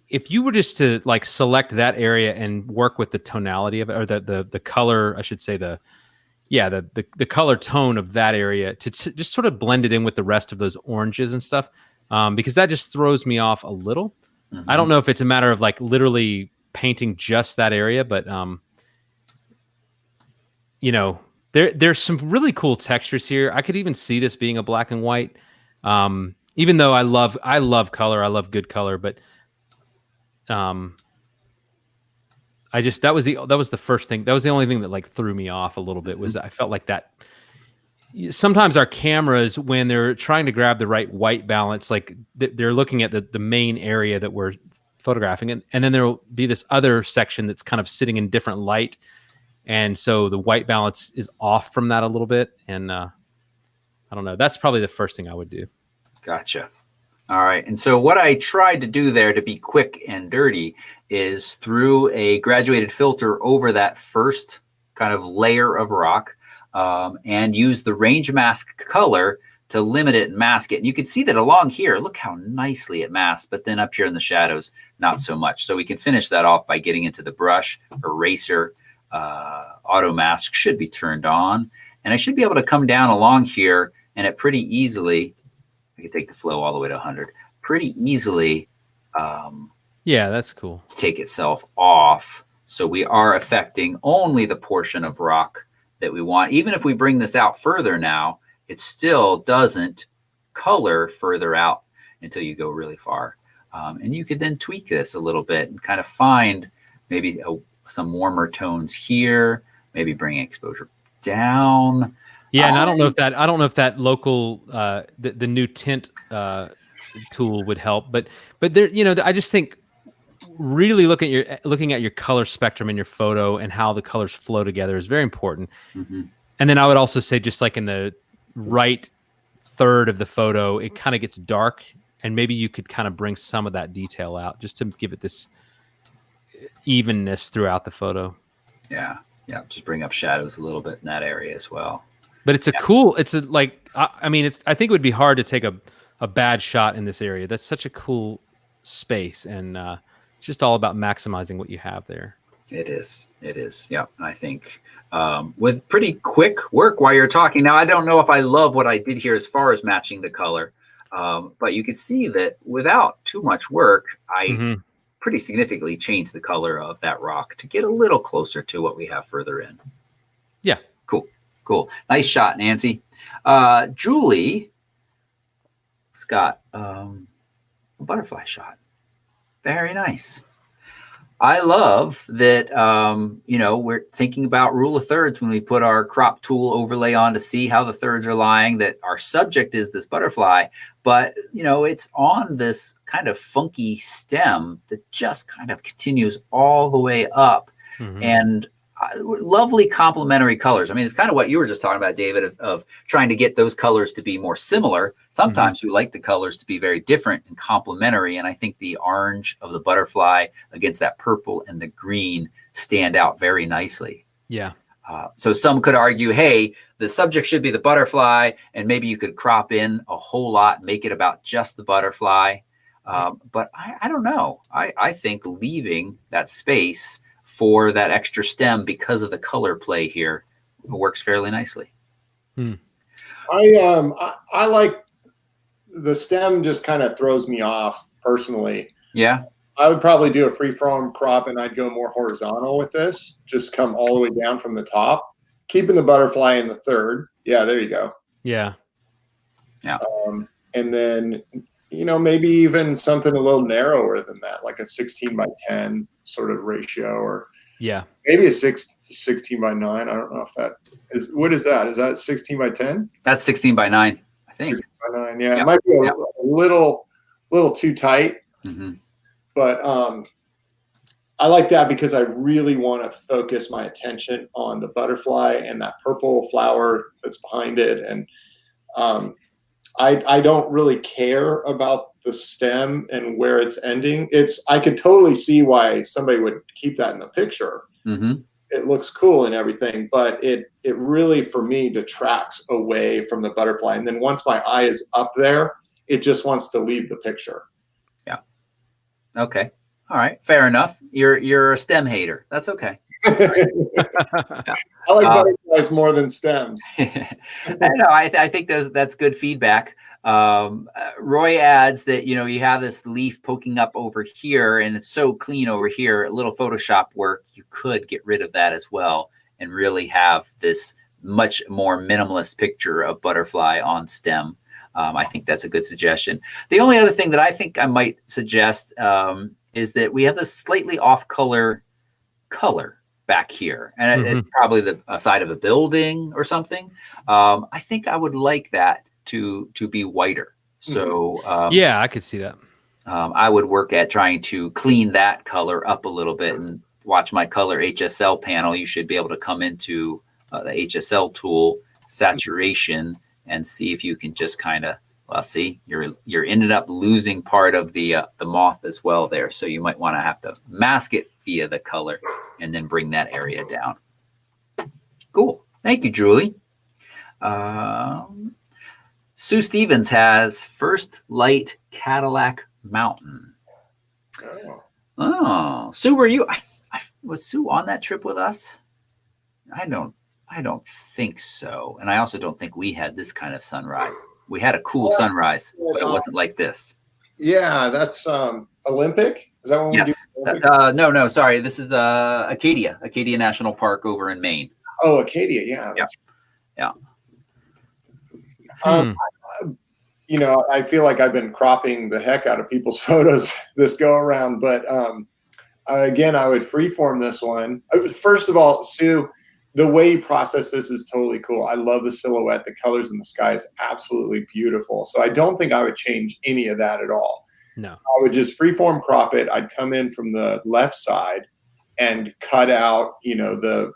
If you were just to like select that area and work with the tonality of it, or the color, I should say, the color tone of that area to just sort of blend it in with the rest of those oranges and stuff, because that just throws me off a little. Mm-hmm. I don't know if it's a matter of like literally painting just that area, but you know, there's some really cool textures here. I could even see this being a black and white, even though I love color, I love good color, but that was the first thing. That was the only thing that like threw me off a little bit, was I felt like that sometimes our cameras, when they're trying to grab the right white balance, like they're looking at the main area that we're photographing, and then there'll be this other section that's kind of sitting in different light. And so the white balance is off from that a little bit. And I don't know, that's probably the first thing I would do. Gotcha. All right. And so what I tried to do there to be quick and dirty is through a graduated filter over that first kind of layer of rock, and use the range mask color to limit it and mask it. And you can see that along here, look how nicely it masks, but then up here in the shadows, not so much. So we can finish that off by getting into the brush, eraser, auto mask should be turned on. And I should be able to come down along here and it pretty easily, I can take the flow all the way to 100, pretty easily. Yeah, that's cool. Take itself off. So we are affecting only the portion of rock that we want. Even if we bring this out further now, it still doesn't color further out until you go really far. And you could then tweak this a little bit and kind of find maybe some warmer tones here, maybe bring exposure down. Yeah, and I don't know if that local the new tint tool would help, but there, you know, I just think really looking at your color spectrum in your photo and how the colors flow together is very important. Mm-hmm. And then I would also say, just like in the right third of the photo, it kind of gets dark, and maybe you could kind of bring some of that detail out just to give it this evenness throughout the photo. Yeah, just bring up shadows a little bit in that area as well. But it's I think it would be hard to take a bad shot in this area. That's such a cool space, and it's just all about maximizing what you have there. It is. Yeah. And I think with pretty quick work while you're talking now, I don't know if I love what I did here as far as matching the color, but you can see that without too much work, I pretty significantly changed the color of that rock to get a little closer to what we have further in. Yeah. Cool. Nice shot, Nancy. Julie Scott, a butterfly shot. Very nice. I love that, we're thinking about rule of thirds when we put our crop tool overlay on to see how the thirds are lying, that our subject is this butterfly, but, it's on this kind of funky stem that just kind of continues all the way up. Mm-hmm. And lovely complementary colors. I mean, it's kind of what you were just talking about, David, of trying to get those colors to be more similar. Sometimes you like the colors to be very different and complementary. And I think the orange of the butterfly against that purple and the green stand out very nicely. Yeah. So some could argue, hey, the subject should be the butterfly, and maybe you could crop in a whole lot, make it about just the butterfly. But I don't know. I think leaving that space for that extra stem because of the color play here works fairly nicely. I like the stem, just kind of throws me off personally. Yeah. I would probably do a freeform crop, and I'd go more horizontal with this. Just come all the way down from the top, keeping the butterfly in the third. Yeah, there you go. Yeah. Yeah. And then, maybe even something a little narrower than that, like a 16:10 sort of ratio, or maybe a 16:9. I don't know if that is, what is that? Is that 16:10? That's 16:9, I think. 16:9. Yeah. It might be a little too tight. Mm-hmm. But I like that because I really want to focus my attention on the butterfly and that purple flower that's behind it. And I don't really care about the stem and where it's ending. I could totally see why somebody would keep that in the picture. Mm-hmm. It looks cool and everything, but it really, for me, detracts away from the butterfly. And then once my eye is up there, it just wants to leave the picture. Yeah. Okay. All right. Fair enough. You're a stem hater. That's okay. Yeah. I like butterflies more than stems. I know. I think that's good feedback. Roy adds that, you have this leaf poking up over here and it's so clean over here. A little Photoshop work, you could get rid of that as well and really have this much more minimalist picture of butterfly on stem. I think that's a good suggestion. The only other thing that I think I might suggest is that we have this slightly off color back here, and it's probably the side of a building or something. I think I would like that to be whiter. So yeah, I could see that. I would work at trying to clean that color up a little bit and watch my color HSL panel. You should be able to come into the HSL tool, saturation, and see if you can just kind of, well, see, you're ended up losing part of the moth as well there. So you might want to have to mask it via the color and then bring that area down. Cool. Thank you, Julie. Sue Stevens has First Light Cadillac Mountain. Oh, Sue, were you? Was Sue on that trip with us? I don't think so, and I also don't think we had this kind of sunrise. We had a cool sunrise, but it wasn't like this. Yeah, that's Olympic. Is that what we do? Yes. No. Sorry, this is Acadia National Park over in Maine. Oh, Acadia. Yeah. Yeah. I feel like I've been cropping the heck out of people's photos this go around, but again, I would freeform this one. First of all, Sue, the way you process this is totally cool. I love the silhouette. The colors in the sky is absolutely beautiful. So I don't think I would change any of that at all. No. I would just freeform crop it. I'd come in from the left side and cut out, the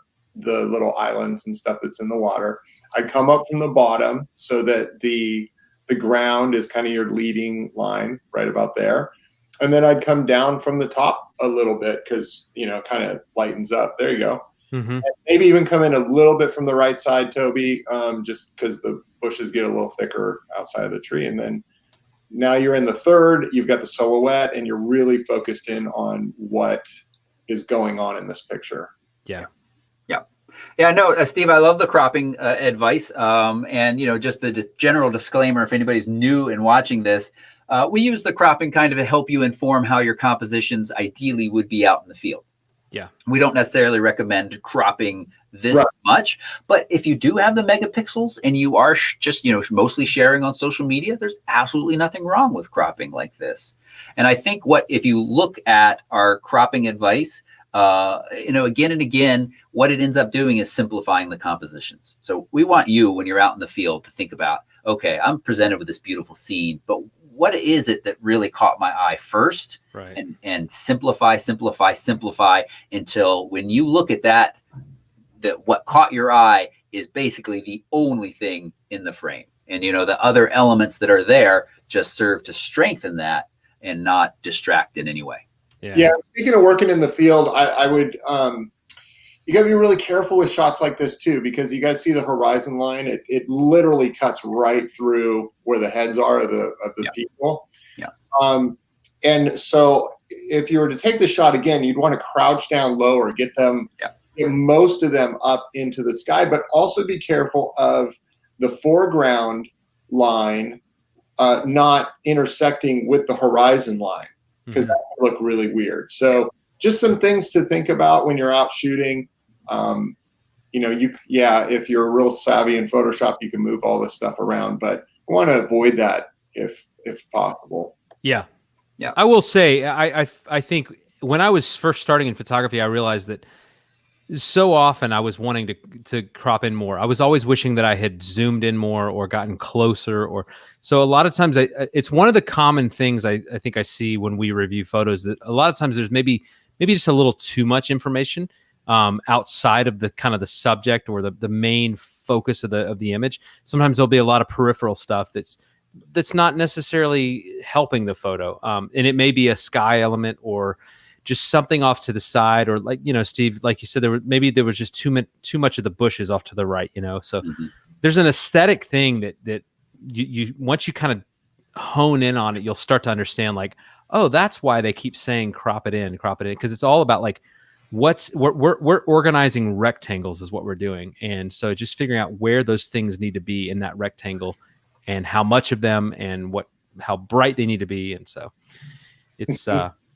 little islands and stuff that's in the water. I'd come up from the bottom so that the ground is kind of your leading line right about there. And then I'd come down from the top a little bit because, kind of lightens up. There you go. And maybe even come in a little bit from the right side, Toby, just because the bushes get a little thicker outside of the tree. And then now you're in the third, you've got the silhouette, and you're really focused in on what is going on in this picture. Yeah. Yeah, no, Steve, I love the cropping advice. And, just the general disclaimer, if anybody's new and watching this, we use the cropping kind of to help you inform how your compositions ideally would be out in the field. Yeah. We don't necessarily recommend cropping this much, but if you do have the megapixels and you are just, mostly sharing on social media, there's absolutely nothing wrong with cropping like this. And I think if you look at our cropping advice, again and again, what it ends up doing is simplifying the compositions. So we want you, when you're out in the field, to think about, okay, I'm presented with this beautiful scene, but what is it that really caught my eye first? Right. And simplify until when you look at that what caught your eye is basically the only thing in the frame. And, the other elements that are there just serve to strengthen that and not distract in any way. Yeah. Speaking of working in the field, I would, you gotta be really careful with shots like this too, because you guys see the horizon line. It literally cuts right through where the heads are of the people. Yeah. And so if you were to take the shot again, you'd want to crouch down lower, get most of them up into the sky, but also be careful of the foreground line not intersecting with the horizon line, because that would look really weird. So just some things to think about when you're out shooting. If you're real savvy in Photoshop, you can move all this stuff around, but I want to avoid that if possible. Yeah. I will say, I think when I was first starting in photography, I realized that so often I was wanting to crop in more. I was always wishing that I had zoomed in more or gotten closer, or so a lot of times it's one of the common things I think I see when we review photos, that a lot of times there's maybe just a little too much information outside of the kind of the subject or the main focus of the image. Sometimes there'll be a lot of peripheral stuff that's not necessarily helping the photo. And it may be a sky element or just something off to the side, or like, Steve, like you said, there was just too much of the bushes off to the right, so there's an aesthetic thing that you once you kind of hone in on it, you'll start to understand, like, oh, that's why they keep saying crop it in, because it's all about, like, we're organizing rectangles is what we're doing. And so just figuring out where those things need to be in that rectangle and how much of them and how bright they need to be. And so it's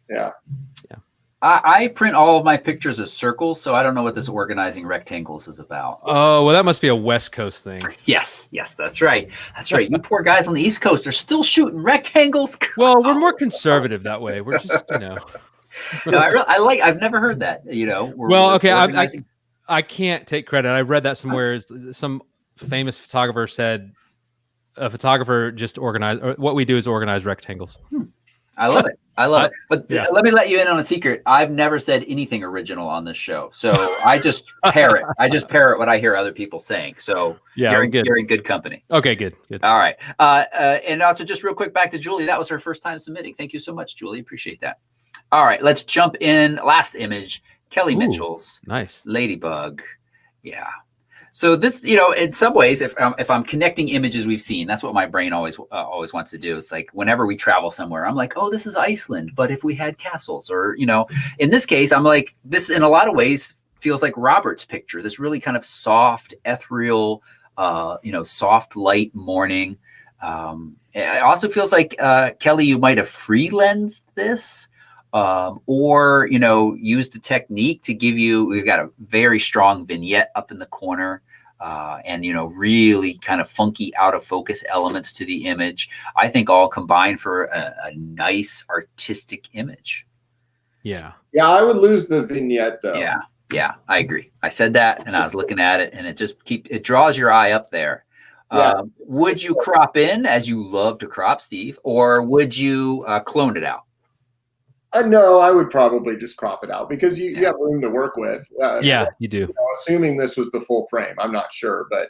yeah. I print all of my pictures as circles, so I don't know what this organizing rectangles is about. Oh, well, that must be a West Coast thing. Yes, that's right. That's right. You poor guys on the East Coast are still shooting rectangles. Well, we're more conservative that way. We're just, No, I've never heard that, I can't take credit. I read that somewhere. Some famous photographer said a photographer just organized, or what we do is organize rectangles. I love it. But let me let you in on a secret. I've never said anything original on this show. So I just parrot. What I hear other people saying. So you're in good company. Okay, good. All right. And also just real quick back to Julie. That was her first time submitting. Thank you so much, Julie. Appreciate that. All right. Let's jump in. Last image, Kelly Mitchell's nice Ladybug. Yeah. So this, in some ways, if I'm connecting images we've seen, that's what my brain always wants to do. It's like whenever we travel somewhere, I'm like, oh, this is Iceland, but if we had castles, or in this case, I'm like, this in a lot of ways feels like Robert's picture. This really kind of soft, ethereal, soft light morning. It also feels like Kelly, you might have free lensed this. Or use the technique to give you. We've got a very strong vignette up in the corner, and really kind of funky out of focus elements to the image. I think all combined for a nice artistic image. Yeah, I would lose the vignette though. Yeah, I agree. I said that, and I was looking at it, and it draws your eye up there. Would you crop in as you love to crop, Steve, or would you clone it out? No, I would probably just crop it out because you have room to work with. You do. Assuming this was the full frame, I'm not sure, but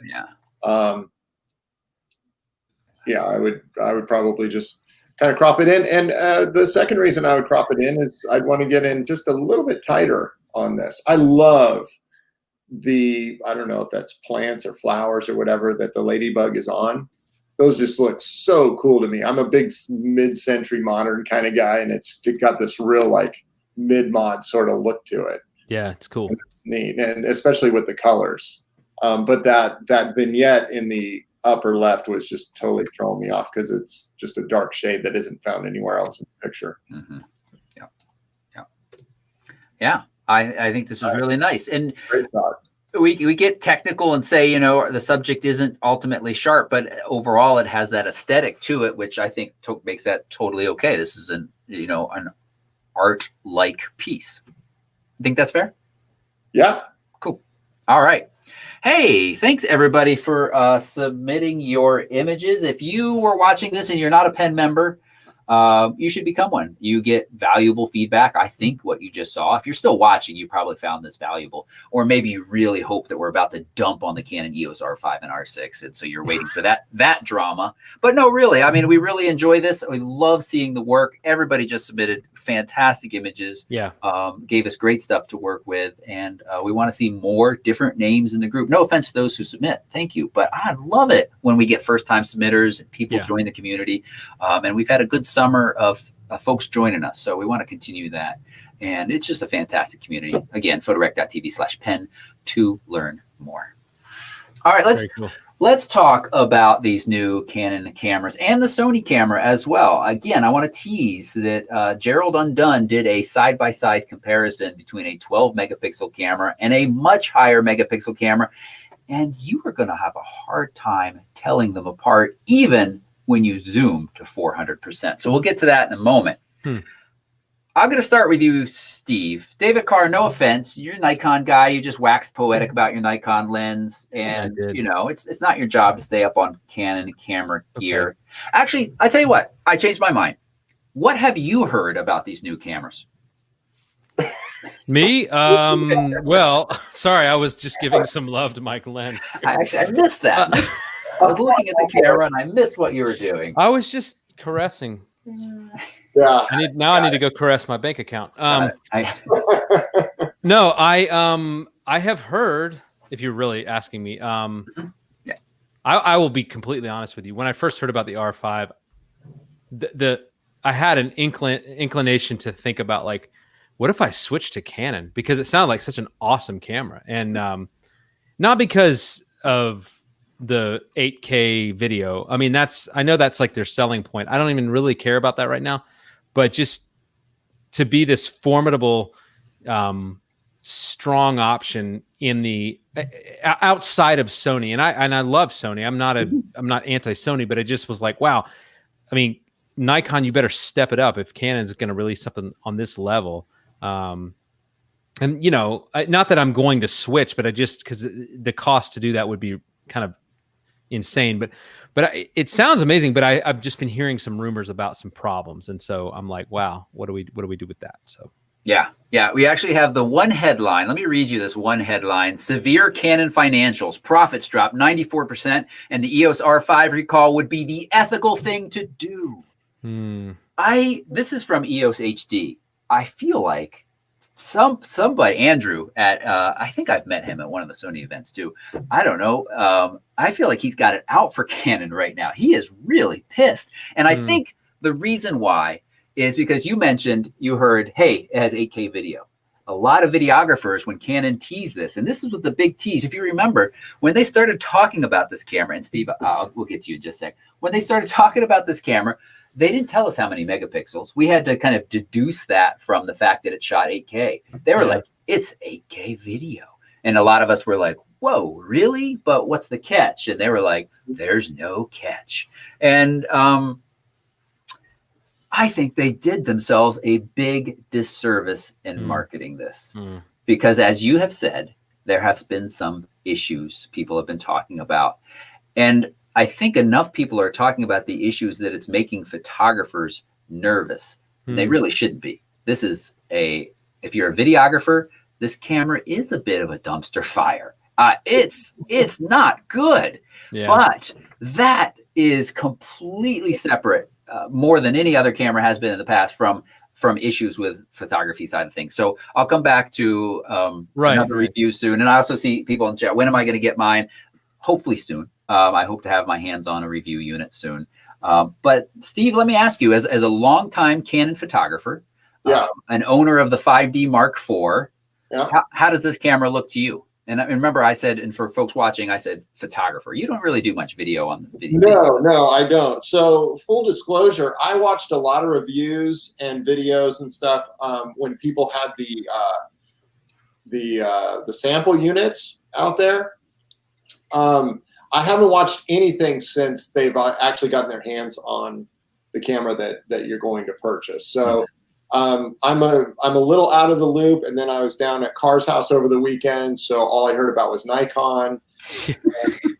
I would probably just kind of crop it in. And the second reason I would crop it in is I'd want to get in just a little bit tighter on this. I love I don't know if that's plants or flowers or whatever that the Ladybug is on. Those just look so cool to me. I'm a big mid-century modern kind of guy, and it's got this real like mid-mod sort of look to it. Yeah, it's cool. And it's neat, and especially with the colors. But that vignette in the upper left was just totally throwing me off because it's just a dark shade that isn't found anywhere else in the picture. Mm-hmm. Yeah. I think this is really nice. And great thought. We get technical and say, the subject isn't ultimately sharp, but overall it has that aesthetic to it, which I think makes that totally okay. This is an art-like piece. You think that's fair? Yeah. Cool. All right. Hey, thanks everybody for submitting your images. If you were watching this and you're not a Pen member, you should become one. You get valuable feedback. I think what you just saw, if you're still watching, you probably found this valuable, or maybe you really hope that we're about to dump on the Canon EOS R5 and R6. And so you're waiting for that drama, but no, really, I mean, we really enjoy this. We love seeing the work. Everybody just submitted fantastic images. Yeah. Gave us great stuff to work with. And we want to see more different names in the group. No offense to those who submit. Thank you. But I love it when we get first time submitters and people join the community. And we've had a good summer of folks joining us. So we want to continue that. And it's just a fantastic community. Again, photorec.tv/pen to learn more. All right, let's talk about these new Canon cameras and the Sony camera as well. Again, I want to tease that Gerald Undone did a side-by-side comparison between a 12 megapixel camera and a much higher megapixel camera. And you are going to have a hard time telling them apart, even when you zoom to 400%. So we'll get to that in a moment. I'm going to start with you, Steve. David Carr, no offense. You're a Nikon guy. You just waxed poetic about your Nikon lens. And, you know, it's not your job to stay up on Canon camera gear. Okay. Actually, I tell you what, I changed my mind. What have you heard about these new cameras? Me? Well, sorry, I was just giving some love to Mike Lens. I missed that. I was looking at the camera and I missed what you were doing. I was just caressing. Yeah. I need to go caress my bank account. No, I have heard, if you're really asking me, I will be completely honest with you. When I first heard about the R5, I had an inclination to think about, like, what if I switched to Canon? Because it sounded like such an awesome camera. And not because of the 8K video. I mean, I know that's like their selling point. I don't even really care about that right now. But just to be this formidable, strong option in the outside of Sony, and I love Sony. I'm not anti-Sony, but it just was like, wow. I mean, Nikon, you better step it up if Canon's going to release something on this level. And you know, not that I'm going to switch, but because the cost to do that would be kind of insane. But it sounds amazing. But I've just been hearing some rumors about some problems, and so I'm like, wow, what do we do with that? So yeah, we actually have the one headline. Let me read you this one headline: severe Canon financials, profits drop 94%, and the EOS R5 recall would be the ethical thing to do. This is from EOS HD. I feel like somebody, Andrew at I think I've met him at one of the Sony events too. I don't know. I feel like he's got it out for Canon right now. He is really pissed. And I think the reason why is because you mentioned, you heard, hey, it has 8K video. A lot of videographers, when Canon teased this, and this is what the big tease, if you remember, when they started talking about this camera, and Steve, we'll get to you in just a sec. When they started talking about this camera, they didn't tell us how many megapixels. We had to kind of deduce that from the fact that it shot 8K. They were like, it's 8K video. And a lot of us were like, whoa, really? But what's the catch? And they were like, there's no catch. And I think they did themselves a big disservice in marketing this. Because as you have said, there have been some issues people have been talking about. And I think enough people are talking about the issues that it's making photographers nervous. They really shouldn't be. This is if you're a videographer, this camera is a bit of a dumpster fire. It's not good, but that is completely separate, more than any other camera has been in the past from issues with photography side of things. So I'll come back to another review soon. And I also see people in chat, when am I going to get mine? Hopefully soon. I hope to have my hands on a review unit soon. But Steve, let me ask you, as a longtime Canon photographer, an owner of the 5D Mark IV, how does this camera look to you? And remember, I said, and for folks watching, I said photographer. You don't really do much video on the video. No, I don't. So full disclosure, I watched a lot of reviews and videos and stuff when people had the sample units out there. I haven't watched anything since they've actually gotten their hands on the camera that you're going to purchase. So I'm a little out of the loop. And then I was down at Carr's house over the weekend, so all I heard about was Nikon.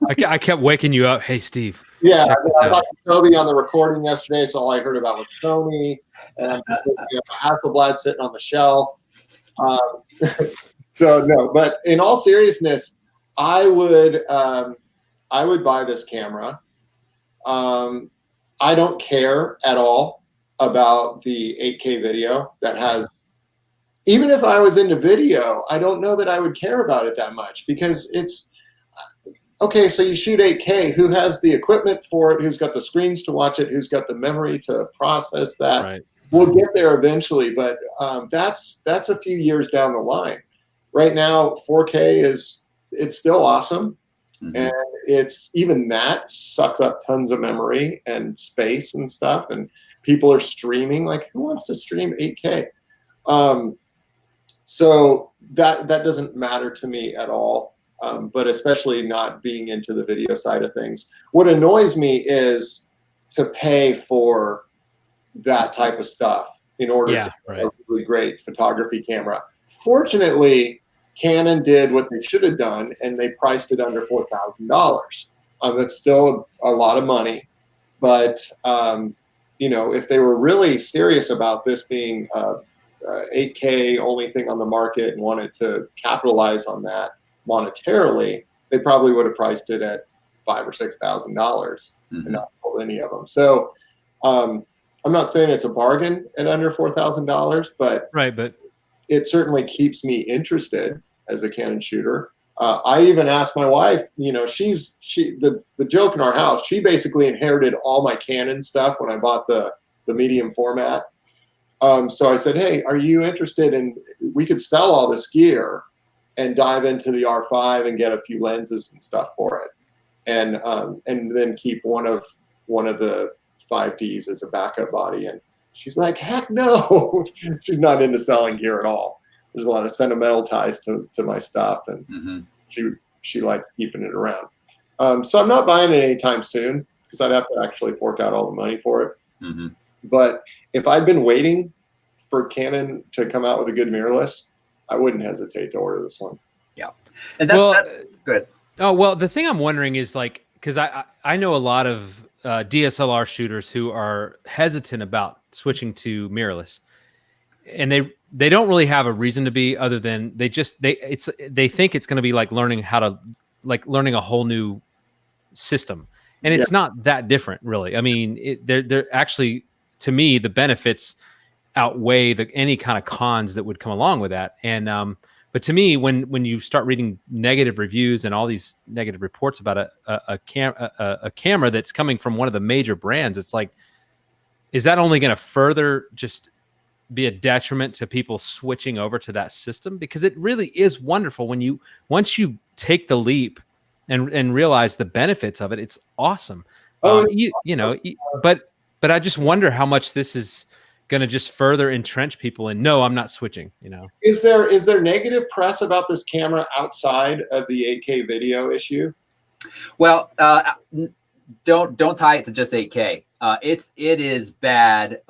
I kept waking you up. Hey, Steve. Yeah, I talked to Toby on the recording yesterday, so all I heard about was Sony and Hasselblad sitting on the shelf. So no, but in all seriousness, I would buy this camera. I don't care at all about the 8K video that has, even if I was into video, I don't know that I would care about it that much, because it's, okay, so you shoot 8K, who has the equipment for it, who's got the screens to watch it, who's got the memory to process that. Right. We'll get there eventually, but that's a few years down the line. Right now, 4K it's still awesome. And it's, even that sucks up tons of memory and space and stuff, and people are streaming. Like, who wants to stream 8K? So that doesn't matter to me at all, but especially not being into the video side of things. What annoys me is to pay for that type of stuff in order to unbelievably great photography camera. Fortunately, Canon did what they should have done, and they priced it under $4,000. That's still a lot of money, but you know, if they were really serious about this being 8K only thing on the market and wanted to capitalize on that monetarily, they probably would have priced it at $5,000 or $6,000 and not sold any of them. So I'm not saying it's a bargain at under $4,000, but it certainly keeps me interested as a Canon shooter. I even asked my wife, you know, the joke in our house, she basically inherited all my Canon stuff when I bought the medium format. So I said, hey, are you interested in, we could sell all this gear and dive into the R5 and get a few lenses and stuff for it. And then keep one of the 5Ds as a backup body. And she's like, heck no. She's not into selling gear at all. There's a lot of sentimental ties to my stuff, and she likes keeping it around. So I'm not buying it anytime soon because I'd have to actually fork out all the money for it. But if I'd been waiting for Canon to come out with a good mirrorless, I wouldn't hesitate to order this one. Yeah, and that's good. Oh well, the thing I'm wondering is like, because I know a lot of DSLR shooters who are hesitant about switching to mirrorless, and they don't really have a reason to be other than they think it's going to be like learning a whole new system, and it's not that different really. I mean, they're actually, to me, the benefits outweigh any kind of cons that would come along with that. And but to me, when you start reading negative reviews and all these negative reports about a camera that's coming from one of the major brands, it's like, is that only going to further just be a detriment to people switching over to that system? Because it really is wonderful once you take the leap and realize the benefits of it. It's awesome. But I just wonder how much this is going to just further entrench people in, no, I'm not switching, you know. Is there negative press about this camera outside of the 8K video issue? Well, don't tie it to just 8K. It is bad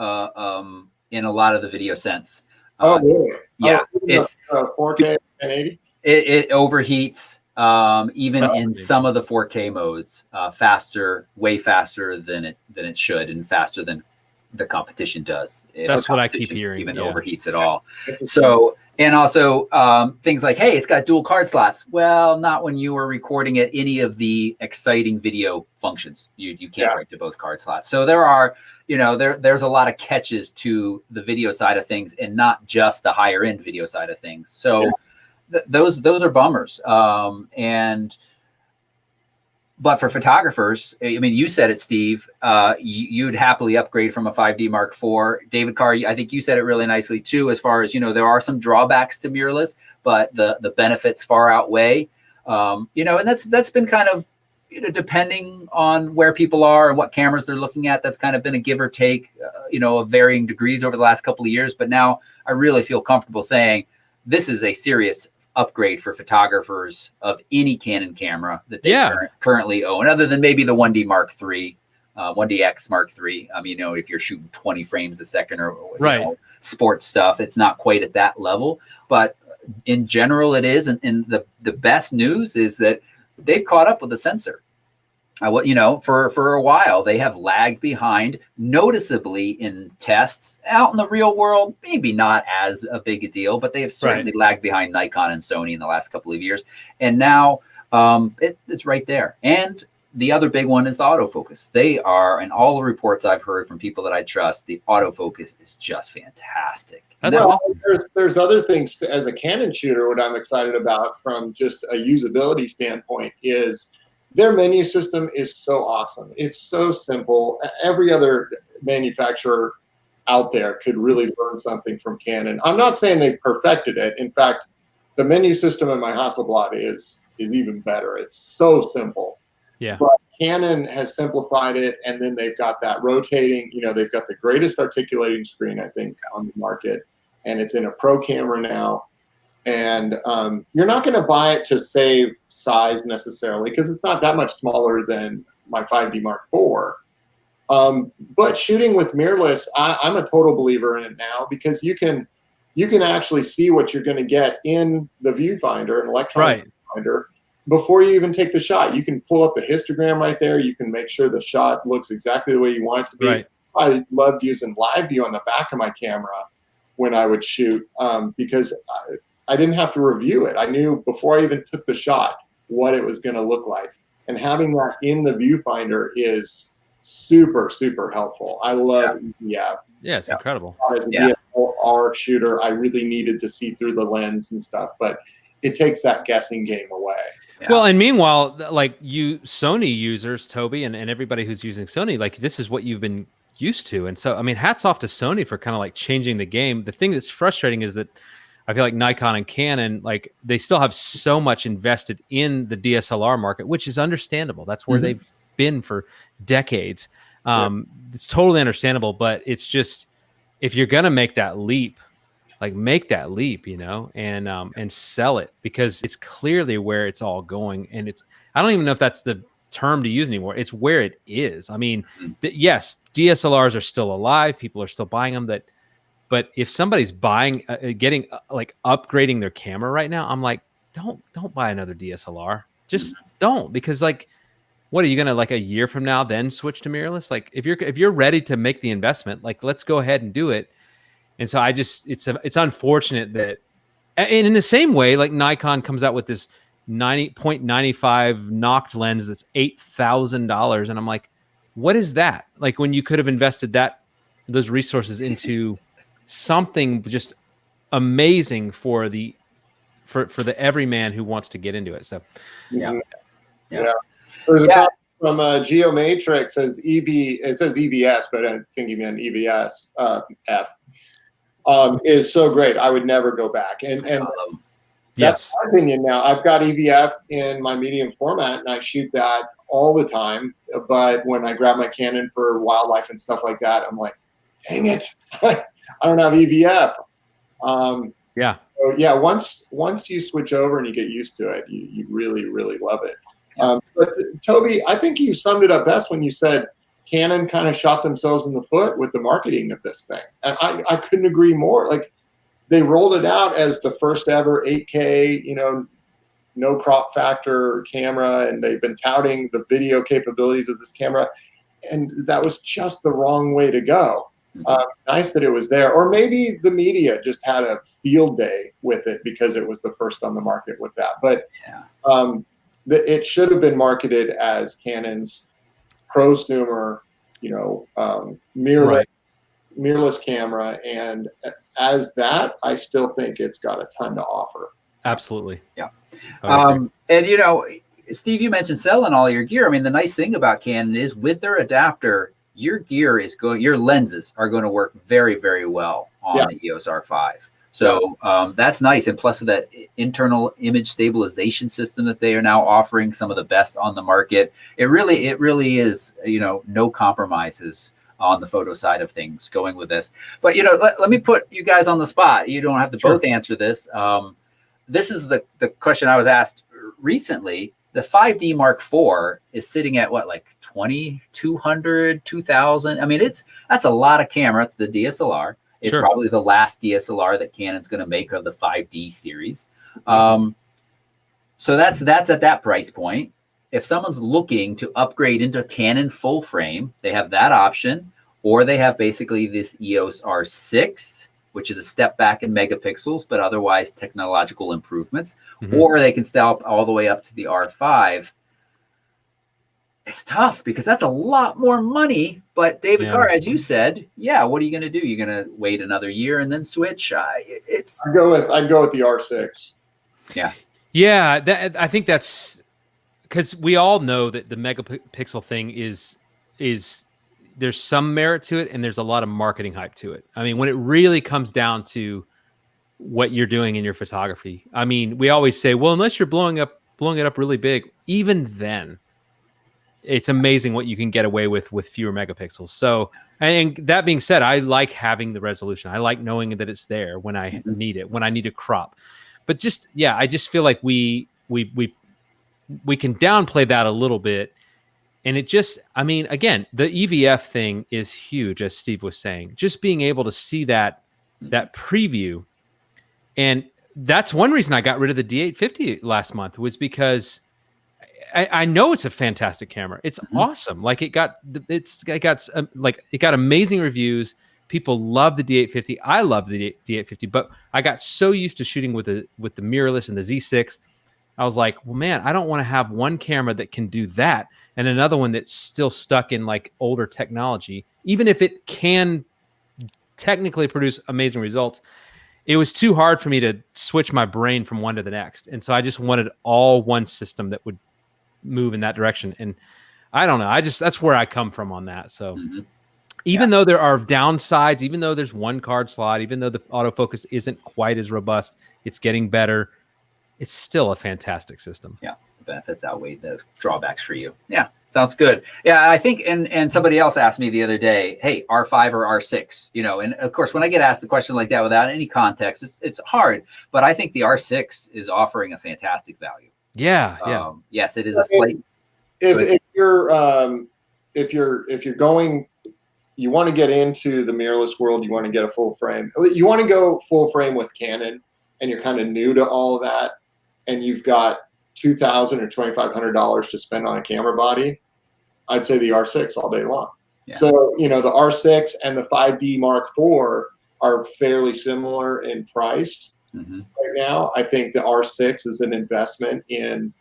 in a lot of the video sense. Oh, really? Yeah, it's 4K 1080. It overheats even in some of the 4K modes, way faster than it should, and faster than the competition does. That's what I keep hearing. Even overheats at all. So, and also things like, hey, it's got dual card slots. Well, not when you are recording at any of the exciting video functions. You can't write to both card slots. So there are, there's a lot of catches to the video side of things, and not just the higher end video side of things. So those are bummers. But for photographers, I mean, you said it, Steve, you'd happily upgrade from a 5D Mark IV. David Carr, I think you said it really nicely too, as far as, there are some drawbacks to mirrorless, but the benefits far outweigh, and that's been kind of, depending on where people are and what cameras they're looking at, that's kind of been a give or take, of varying degrees over the last couple of years. But now I really feel comfortable saying this is a serious upgrade for photographers of any Canon camera that they currently own, other than maybe the 1D Mark III, 1DX Mark III. If you're shooting 20 frames a second or sports stuff, it's not quite at that level. But in general, it is. And the best news is that they've caught up with the sensor. For a while, they have lagged behind noticeably in tests. Out in the real world, maybe not as a big a deal, but they have certainly lagged behind Nikon and Sony in the last couple of years. And now it's right there. And the other big one is the autofocus. They are, and all the reports I've heard from people that I trust, the autofocus is just fantastic. There's other things as a Canon shooter. What I'm excited about from just a usability standpoint is their menu system is so awesome. It's so simple. Every other manufacturer out there could really learn something from Canon. I'm not saying they've perfected it. In fact, the menu system in my Hasselblad is even better. It's so simple. Yeah. But Canon has simplified it, and then they've got that rotating, they've got the greatest articulating screen, I think, on the market, and it's in a pro camera now. And you're not going to buy it to save size necessarily, because it's not that much smaller than my 5D Mark IV. But shooting with mirrorless, I'm a total believer in it now, because you can you can actually see what you're going to get in the viewfinder, an electronic viewfinder, before you even take the shot. You can pull up the histogram right there. You can make sure the shot looks exactly the way you want it to be. Right. I loved using live view on the back of my camera when I would shoot, because I didn't have to review it. I knew before I even took the shot what it was going to look like. And having that in the viewfinder is super, super helpful. I love EVF. Yeah, it's incredible. As a DSLR shooter, I really needed to see through the lens and stuff, but it takes that guessing game away. Yeah. Well, and meanwhile, like you Sony users, Toby, and everybody who's using Sony, like this is what you've been used to. And so, I mean, hats off to Sony for kind of like changing the game. The thing that's frustrating is that I feel like Nikon and Canon, like they still have so much invested in the DSLR market, which is understandable. That's where they've been for decades. It's totally understandable, but it's just, if you're going to make that leap, like make that leap, you know, and sell it, because it's clearly where it's all going. And it's, I don't even know if that's the term to use anymore. It's where it is. I mean, yes, DSLRs are still alive. People are still buying them. But if somebody's buying, getting like upgrading their camera right now, I'm like, don't buy another DSLR. Just don't, because like, what are you gonna, like a year from now then switch to mirrorless? Like if you're ready to make the investment, like let's go ahead and do it. And so I just, it's unfortunate that, and in the same way, like Nikon comes out with this 90.95 knocked lens that's $8,000, and I'm like, what is that? Like when you could have invested those resources into something just amazing for the everyman who wants to get into it. So yeah. There's a comment from Geomatrix, says it says EVS, but I think you meant EVS F. Is so great. I would never go back. And that's my opinion now. I've got EVF in my medium format and I shoot that all the time. But when I grab my Canon for wildlife and stuff like that, I'm like, dang it, I don't have EVF. So yeah, once you switch over and you get used to it, you really, really love it. But Toby, I think you summed it up best when you said Canon kind of shot themselves in the foot with the marketing of this thing. And I couldn't agree more. Like they rolled it out as the first ever 8K, you know, no crop factor camera. And they've been touting the video capabilities of this camera. And that was just the wrong way to go. Nice that it was there. Or maybe the media just had a field day with it because it was the first on the market with that. But it should have been marketed as Canon's prosumer, you know, mirrorless camera, and as that, I still think it's got a ton to offer. Absolutely, yeah. And you know, Steve, you mentioned selling all your gear. I mean, the nice thing about Canon is with their adapter, your gear is going, your lenses are going to work very, very well on the EOS R5. So that's nice. And plus that internal image stabilization system that they are now offering, some of the best on the market. It really is, you know, no compromises on the photo side of things going with this. But, you know, let me put you guys on the spot. You don't have to both answer this. This is the question I was asked recently. The 5D Mark IV is sitting at what, like 2,200, 2,000? I mean, that's a lot of camera. It's the DSLR. It's probably the last DSLR that Canon's going to make of the 5D series. So that's at that price point. If someone's looking to upgrade into Canon full frame, they have that option, or they have basically this EOS R6, which is a step back in megapixels, but otherwise technological improvements, or they can step all the way up to the R5. It's tough because that's a lot more money. But David Carr, as you said, what are you going to do? You're going to wait another year and then switch? I'd go with the R6. Yeah. I think that's because we all know that the megapixel thing is there's some merit to it and there's a lot of marketing hype to it. I mean, when it really comes down to what you're doing in your photography, I mean, we always say, well, unless you're blowing it up really big, even then, it's amazing what you can get away with fewer megapixels. So, and that being said, I like having the resolution. I like knowing that it's there when I need it, when I need to crop. But just, I just feel like we can downplay that a little bit. And it just, I mean, again, the EVF thing is huge, as Steve was saying. Just being able to see that preview And that's one reason I got rid of the D850 last month, was because I know it's a fantastic camera. It's awesome. Like it got amazing reviews. People love the D850. I love the D850, but I got so used to shooting with the mirrorless and the Z6. I was like, well, man, I don't want to have one camera that can do that and another one that's still stuck in like older technology, even if it can technically produce amazing results. It was too hard for me to switch my brain from one to the next. And so I just wanted all one system that would move in that direction. And I don't know. That's where I come from on that. So even though there are downsides, even though there's one card slot, even though the autofocus isn't quite as robust, it's getting better. It's still a fantastic system. Yeah. The benefits outweigh the drawbacks for you. Yeah. Sounds good. Yeah. I think, and somebody else asked me the other day, hey, R5 or R6, you know, and of course, when I get asked a question like that without any context, it's hard, but I think the R6 is offering a fantastic value. Yeah. Yeah. Yes, it is a slight. If you're going, you want to get into the mirrorless world, you want to get a full frame, you want to go full frame with Canon, and you're kind of new to all of that, and you've got $2,000 or $2,500 to spend on a camera body, I'd say the R6 all day long. Yeah. So, you know, the R6 and the 5D Mark IV are fairly similar in price right now. I think the R6 is an investment in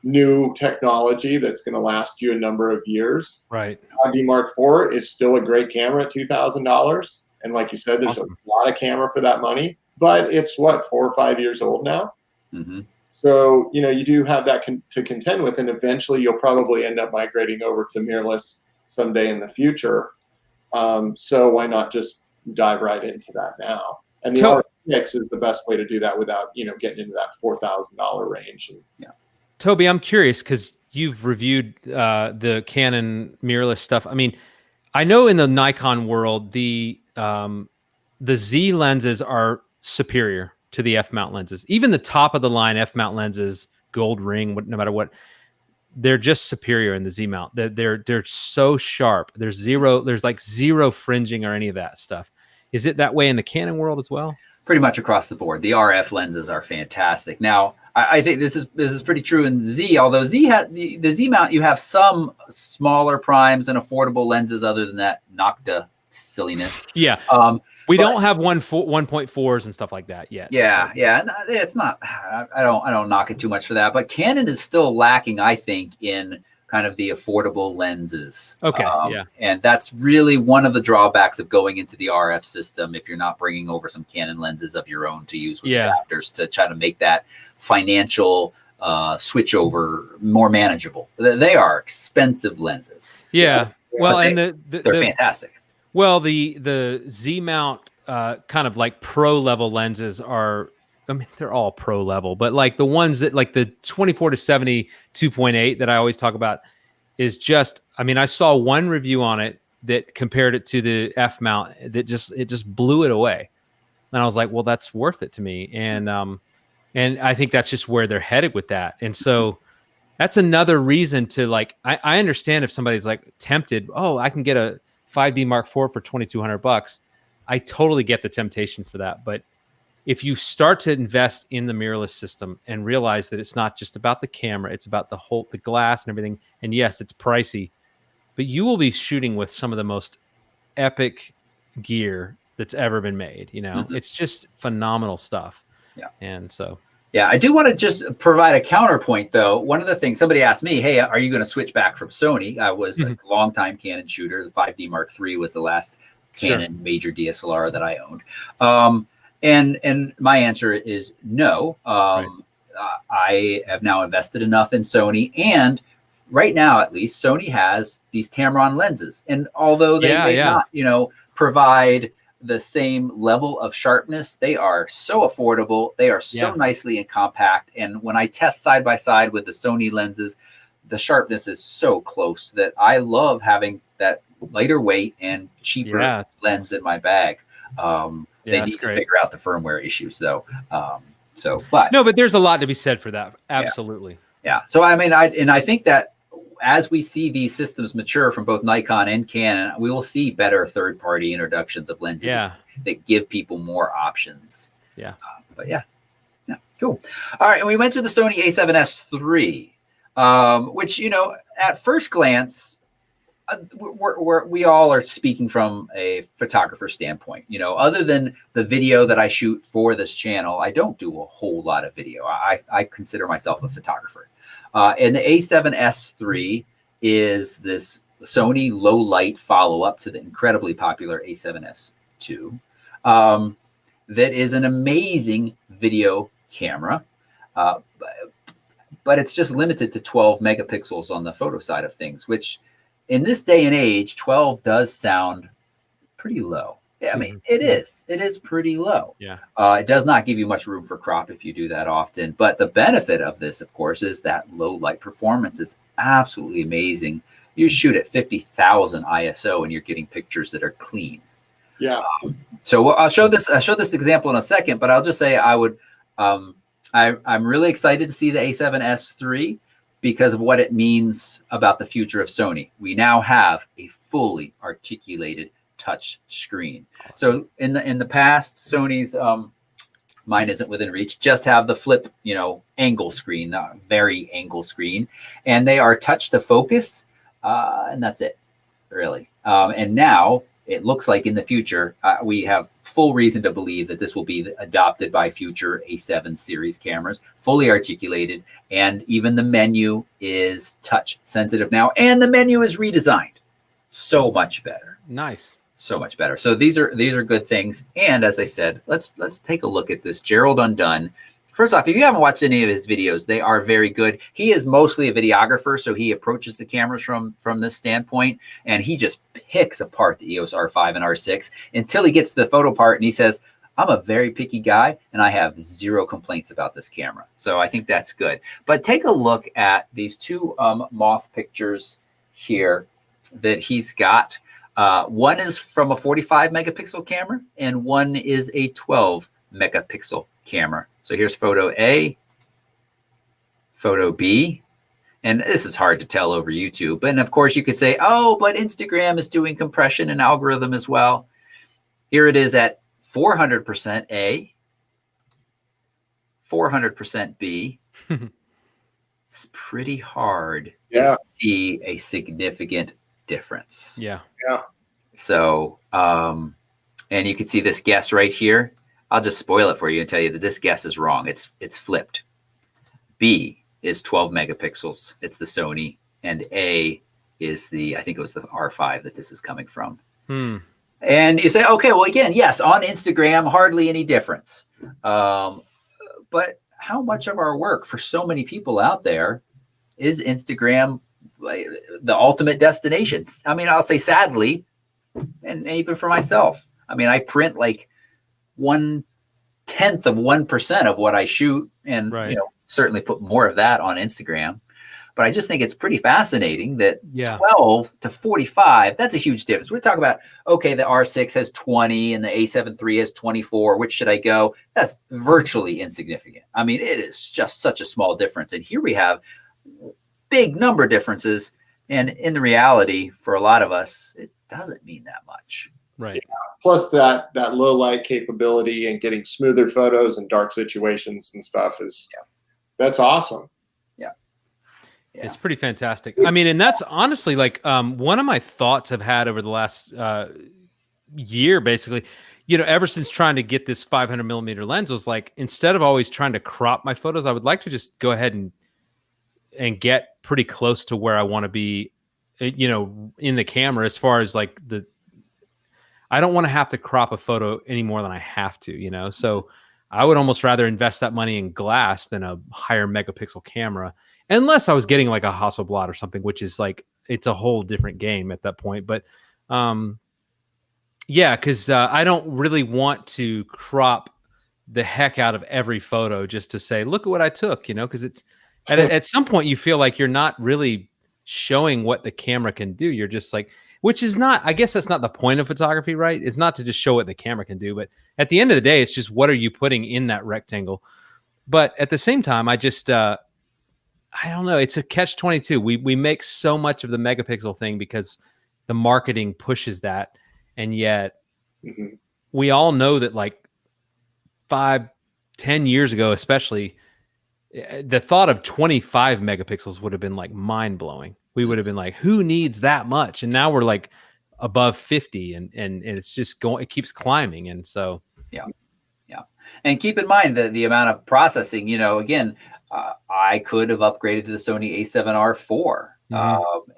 new technology that's going to last you a number of years. Right. 5D Mark IV is still a great camera at $2,000. And like you said, there's a lot of camera for that money, but it's what, 4 or 5 years old now. So, you know, you do have that to contend with, and eventually you'll probably end up migrating over to mirrorless someday in the future. So why not just dive right into that now? And the R6 is the best way to do that without, you know, getting into that $4,000 range. And, Toby, I'm curious because you've reviewed the Canon mirrorless stuff. I mean, I know in the Nikon world, the Z lenses are superior to the F-mount lenses. Even the top of the line F-mount lenses, gold ring, no matter what, they're just superior in the Z mount. They're so sharp. There's like zero fringing or any of that stuff. Is it that way in the Canon world as well? Pretty much across the board. The RF lenses are fantastic. Now, I think this is pretty true in Z. Although the Z mount, you have some smaller primes and affordable lenses. Other than that, Nocta silliness. Yeah. We don't have 1.4s and stuff like that yet. Yeah, yeah. It's not. I don't knock it too much for that. But Canon is still lacking, I think, in kind of the affordable lenses. Okay. Yeah. And that's really one of the drawbacks of going into the RF system. If you're not bringing over some Canon lenses of your own to use with adapters to try to make that financial switch over more manageable. They are expensive lenses. Yeah. Well, and they're fantastic. Well, the Z mount kind of like pro level lenses are, I mean, they're all pro level, but like the ones that like the 24-70 2.8 that I always talk about is just, I mean, I saw one review on it that compared it to the F mount that just blew it away. And I was like, well, that's worth it to me. And I think that's just where they're headed with that. And so that's another reason to like, I understand if somebody's like tempted, oh, I can get a 5D Mark IV for $2,200. I totally get the temptation for that. But if you start to invest in the mirrorless system and realize that it's not just about the camera, it's about the glass and everything. And yes, it's pricey, but you will be shooting with some of the most epic gear that's ever been made. You know, it's just phenomenal stuff. Yeah. And so, yeah, I do want to just provide a counterpoint, though. One of the things somebody asked me, hey, are you going to switch back from Sony? I was a longtime Canon shooter. The 5D Mark III was the last Canon major DSLR that I owned. And my answer is no. I have now invested enough in Sony. And right now, at least, Sony has these Tamron lenses. And although they may not, you know, provide the same level of sharpness, they are so affordable. They are so nicely and compact. And when I test side by side with the Sony lenses, the sharpness is so close that I love having that lighter weight and cheaper lens in my bag. They need to figure out the firmware issues though. But there's a lot to be said for that. Absolutely. Yeah. So, I mean, I think that as we see these systems mature from both Nikon and Canon, we will see better third-party introductions of lenses that give people more options. Yeah. But yeah, cool. All right, and we went to the Sony a7S III, which, you know, at first glance, we all are speaking from a photographer standpoint. You know, other than the video that I shoot for this channel, I don't do a whole lot of video. I consider myself a photographer. And the a7S III is this Sony low light follow up to the incredibly popular a7S II. That is an amazing video camera, but it's just limited to 12 megapixels on the photo side of things, which in this day and age, 12 does sound pretty low. Yeah, I mean, it is pretty low. Yeah. It does not give you much room for crop if you do that often. But the benefit of this, of course, is that low light performance is absolutely amazing. You shoot at 50,000 ISO and you're getting pictures that are clean. Yeah. So I'll show this example in a second, but I'll just say I'm really excited to see the a7S III because of what it means about the future of Sony. We now have a fully articulated touch screen. So in the past, Sony's mine isn't within reach, just have the flip, you know, angle screen, very angle screen, and they are touch to focus, and that's it, really. And now it looks like in the future, we have full reason to believe that this will be adopted by future A7 series cameras, fully articulated, and even the menu is touch sensitive now, and the menu is redesigned. So much better. Nice. So much better. So these are good things. And as I said, let's take a look at this Gerald Undone. First off, if you haven't watched any of his videos, they are very good. He is mostly a videographer, so he approaches the cameras from this standpoint, and he just picks apart the EOS R5 and R6 until he gets to the photo part, and he says, I'm a very picky guy, and I have zero complaints about this camera. So I think that's good. But take a look at these two moth pictures here that he's got. One is from a 45 megapixel camera, and one is a 12 megapixel camera. So here's photo A, photo B, and this is hard to tell over YouTube. And of course you could say, oh, but Instagram is doing compression and algorithm as well. Here it is at 400% A, 400% B. It's pretty hard to see a significant difference. Yeah. Yeah. So, and you can see this guess right here. I'll just spoil it for you and tell you that this guess is wrong. It's flipped. B is 12 megapixels. It's the Sony, and A is the, I think it was the R5 that this is coming from. And you say, okay, well, again, yes, on Instagram, hardly any difference. But how much of our work for so many people out there is Instagram the ultimate destination? I mean, I'll say sadly, and even for myself, I mean, I print like 1/10 of 1% of what I shoot, and you know, certainly put more of that on Instagram. But I just think it's pretty fascinating that 12 to 45, that's a huge difference. We're talking about, okay, the R6 has 20 and the a7 III has 24. Which should I go? That's virtually insignificant. I mean, it is just such a small difference. And here we have big number differences. And in the reality, for a lot of us, it doesn't mean that much. Right. Yeah. Plus that low light capability and getting smoother photos in dark situations and stuff is, that's awesome. Yeah. It's pretty fantastic. I mean, and that's honestly like one of my thoughts I've had over the last year, basically, you know, ever since trying to get this 500 millimeter lens was like, instead of always trying to crop my photos, I would like to just go ahead and get pretty close to where I want to be, you know, in the camera, as far as like I don't want to have to crop a photo any more than I have to, you know? So I would almost rather invest that money in glass than a higher megapixel camera, unless I was getting like a Hasselblad or something, which is like, it's a whole different game at that point. But yeah, because I don't really want to crop the heck out of every photo just to say, look at what I took, you know, because it's at some point you feel like you're not really showing what the camera can do. You're just like, which is not, I guess that's not the point of photography, right? It's not to just show what the camera can do, but at the end of the day, it's just what are you putting in that rectangle? But at the same time, I just, I don't know. It's a catch-22. We make so much of the megapixel thing because the marketing pushes that. And yet we all know that like 5, 10 years ago, especially, the thought of 25 megapixels would have been like mind blowing. We would have been like, who needs that much? And now we're like above 50, and it's just going, it keeps climbing. And so, yeah. And keep in mind that the amount of processing, you know, again, I could have upgraded to the Sony a7 IV,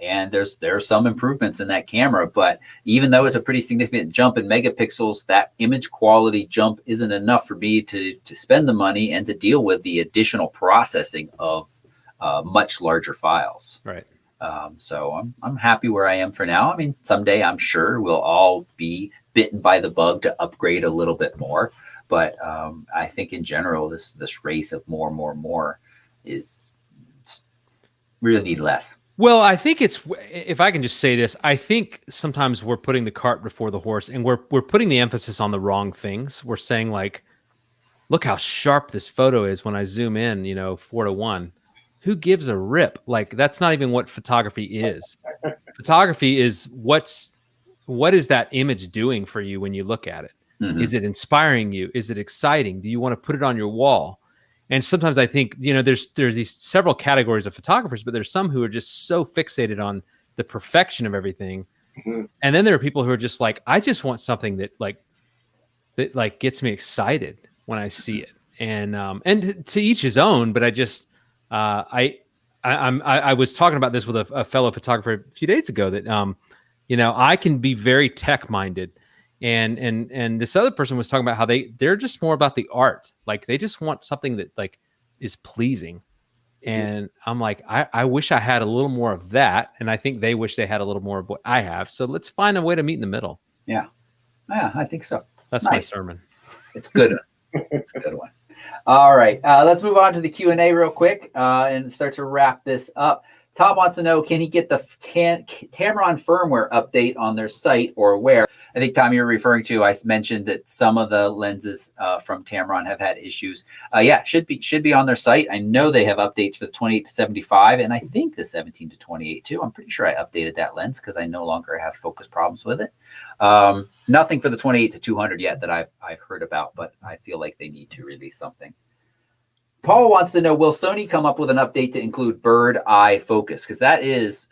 and there's some improvements in that camera, but even though it's a pretty significant jump in megapixels, that image quality jump isn't enough for me to spend the money and to deal with the additional processing of much larger files. Right. So I'm happy where I am for now. I mean, someday I'm sure we'll all be bitten by the bug to upgrade a little bit more. But I think in general, this race of more is really need less. Well, I think it's, if I can just say this, I think sometimes we're putting the cart before the horse, and we're putting the emphasis on the wrong things. We're saying like, look how sharp this photo is when I zoom in, you know, 4:1. Who gives a rip? Like, that's not even what photography is. Photography is what is that image doing for you when you look at it? Is it inspiring you? Is it exciting? Do you want to put it on your wall? And sometimes I think, you know, there's these several categories of photographers, but there's some who are just so fixated on the perfection of everything. And then there are people who are just like, I just want something that gets me excited when I see it. And to each his own, but I just, I was talking about this with a fellow photographer a few days ago that, you know, I can be very tech minded. And this other person was talking about how they're just more about the art. Like, they just want something that like is pleasing. And I'm like, I wish I had a little more of that. And I think they wish they had a little more of what I have. So let's find a way to meet in the middle. Yeah, I think so. That's nice. My sermon. It's good. It's a good one. All right, let's move on to the Q&A real quick and start to wrap this up. Tom wants to know, can he get the Tamron firmware update on their site or where? I think, Tom, you're referring to, I mentioned that some of the lenses from Tamron have had issues. Yeah, should be on their site. I know they have updates for the 28 to 75, and I think the 17 to 28 too. I'm pretty sure I updated that lens because I no longer have focus problems with it. Nothing for the 28 to 200 yet that I've heard about, but I feel like they need to release something. Paul wants to know, will Sony come up with an update to include bird eye focus? Because that is,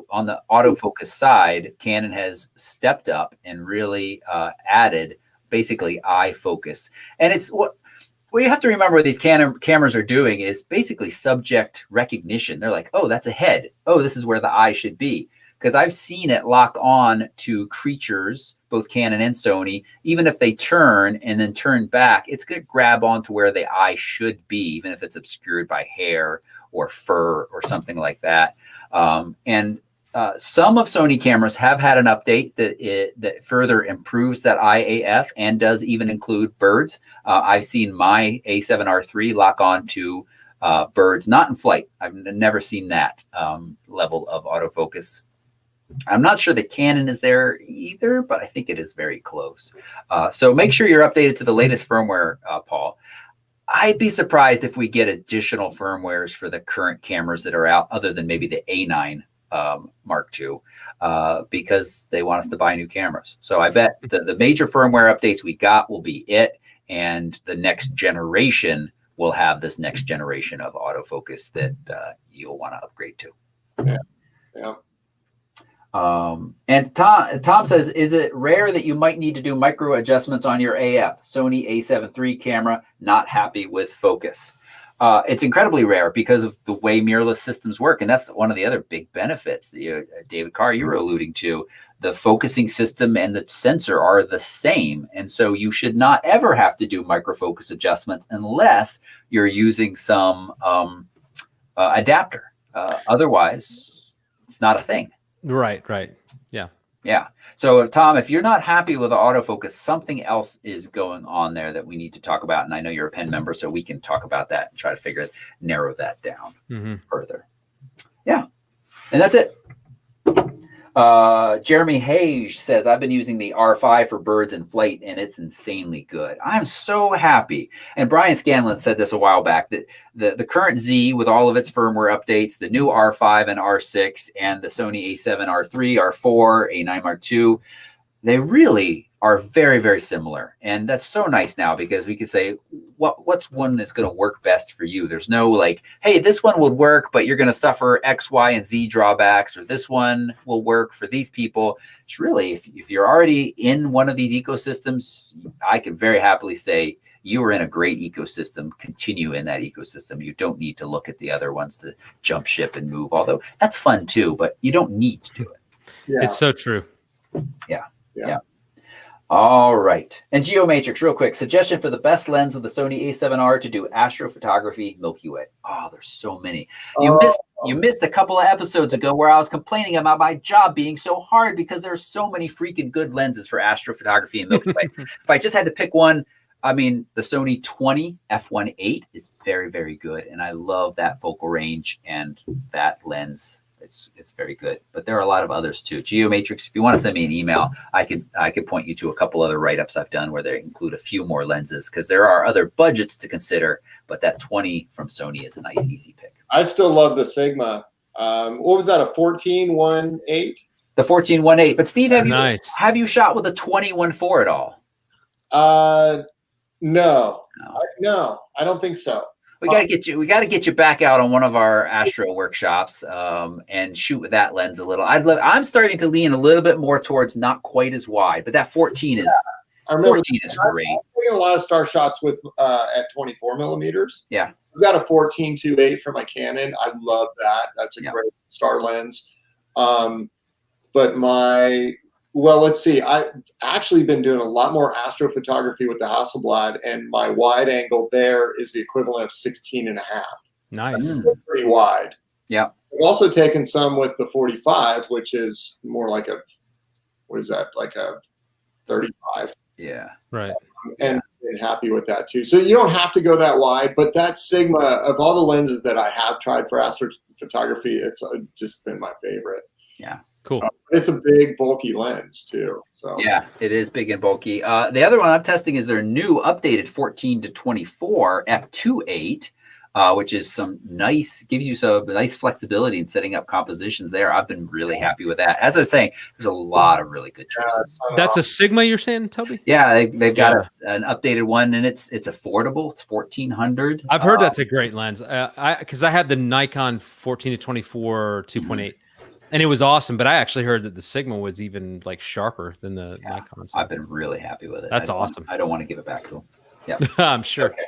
on the autofocus side, Canon has stepped up and really added basically eye focus. And it's what you have to remember what these Canon cameras are doing is basically subject recognition. They're like, oh, that's a head. Oh, this is where the eye should be. Because I've seen it lock on to creatures, both Canon and Sony. Even if they turn and then turn back, it's going to grab onto where the eye should be, even if it's obscured by hair or fur or something like that. Some of Sony cameras have had an update that further improves that eye AF and does even include birds. I've seen my a7 R3 lock on to birds, not in flight. I've never seen that level of autofocus. I'm not sure that Canon is there either, but I think it is very close. So make sure you're updated to the latest firmware, Paul. I'd be surprised if we get additional firmwares for the current cameras that are out, other than maybe the A9 Mark II, because they want us to buy new cameras. So I bet the major firmware updates we got will be it, and the next generation will have this next generation of autofocus that you'll want to upgrade to. Yeah. And Tom says, is it rare that you might need to do micro adjustments on your AF? Sony a7 III camera, not happy with focus. It's incredibly rare because of the way mirrorless systems work. And that's one of the other big benefits that David Carr, you were alluding to. The focusing system and the sensor are the same. And so you should not ever have to do micro focus adjustments unless you're using some adapter. Otherwise, it's not a thing. Right. Yeah. So, Tom, if you're not happy with the autofocus, something else is going on there that we need to talk about. And I know you're a Pen member, so we can talk about that and try to narrow that down further. Yeah. And that's it. Jeremy Hayes says, I've been using the R5 for birds in flight, and it's insanely good. I'm so happy. And Brian Scanlon said this a while back, that the current Z with all of its firmware updates, the new R5 and R6, and the Sony a7 R3, R4, A9 Mark II, they really are very, very similar. And that's so nice now because we can say, what's one that's going to work best for you? There's no like, hey, this one would work, but you're going to suffer X, Y, and Z drawbacks, or this one will work for these people. It's really, if you're already in one of these ecosystems, I can very happily say you are in a great ecosystem. Continue in that ecosystem. You don't need to look at the other ones to jump ship and move, although that's fun too, but you don't need to do it. Yeah. It's so true. Yeah. All right. And Geomatrix, real quick, suggestion for the best lens with the Sony a7R to do astrophotography, Milky Way. Oh, there's so many. You missed a couple of episodes ago where I was complaining about my job being so hard because there's so many freaking good lenses for astrophotography and Milky Way. If I just had to pick one, I mean, the Sony 20 f1.8 is very, very good. And I love that focal range and that lens. It's very good, but there are a lot of others too. Geomatrix, if you want to send me an email, I could point you to a couple other write-ups I've done where they include a few more lenses because there are other budgets to consider, but that 20 from Sony is a nice, easy pick. I still love the Sigma. What was that, a 14-1.8? The 14-1.8. But Steve, have you shot with a 20-1.4 at all? No, I don't think so. We got to get you back out on one of our Astro workshops and shoot with that lens a little. I'm starting to lean a little bit more towards not quite as wide, but that 14 is great. I'm taking a lot of star shots with at 24 millimeters. Yeah, I've got a 14-2.8 for my Canon. I love that. That's a great star lens. But let's see. I've actually been doing a lot more astrophotography with the Hasselblad, and my wide angle there is the equivalent of 16.5. Nice. So pretty wide. Yeah. I've also taken some with the 45, which is more like like a 35. Yeah. Right. And been happy with that too. So you don't have to go that wide, but that Sigma, of all the lenses that I have tried for astrophotography, it's just been my favorite. Yeah. Cool. It's a big, bulky lens too. So yeah, it is big and bulky. The other one I'm testing is their new updated 14-24 f2.8, which is gives you some nice flexibility in setting up compositions there. I've been really happy with that. As I was saying, there's a lot of really good choices. That's a Sigma, you're saying, Toby? Yeah, they've got an updated one, and it's affordable. It's $1,400. I've heard that's a great lens. Because I had the Nikon 14-24 2.8. And it was awesome, but I actually heard that the Sigma was even like sharper than the Nikon. I've been really happy with it. That's awesome. I don't want to give it back to them. Yeah, I'm sure. Okay.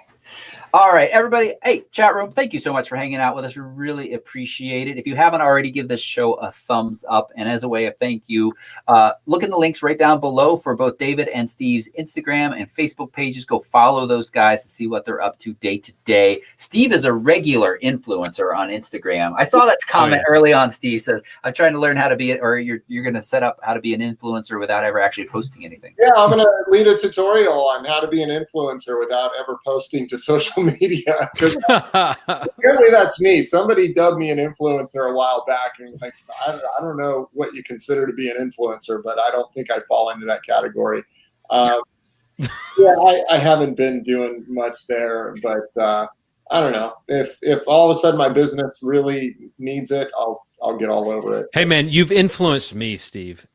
All right, everybody. Hey, chat room, thank you so much for hanging out with us. We really appreciate it. If you haven't already, give this show a thumbs up. And as a way of thank you, look in the links right down below for both David and Steve's Instagram and Facebook pages. Go follow those guys to see what they're up to day to day. Steve is a regular influencer on Instagram. I saw that comment early on. Steve says, I'm trying to learn how to be, or you're going to set up how to be an influencer without ever actually posting anything. Yeah, I'm going to lead a tutorial on how to be an influencer without ever posting to social media. Apparently that's me. Somebody dubbed me an influencer a while back, and like, I don't know what you consider to be an influencer, but I don't think I fall into that category. I haven't been doing much there, but I don't know if all of a sudden my business really needs it, I'll get all over it. Hey man, you've influenced me, Steve.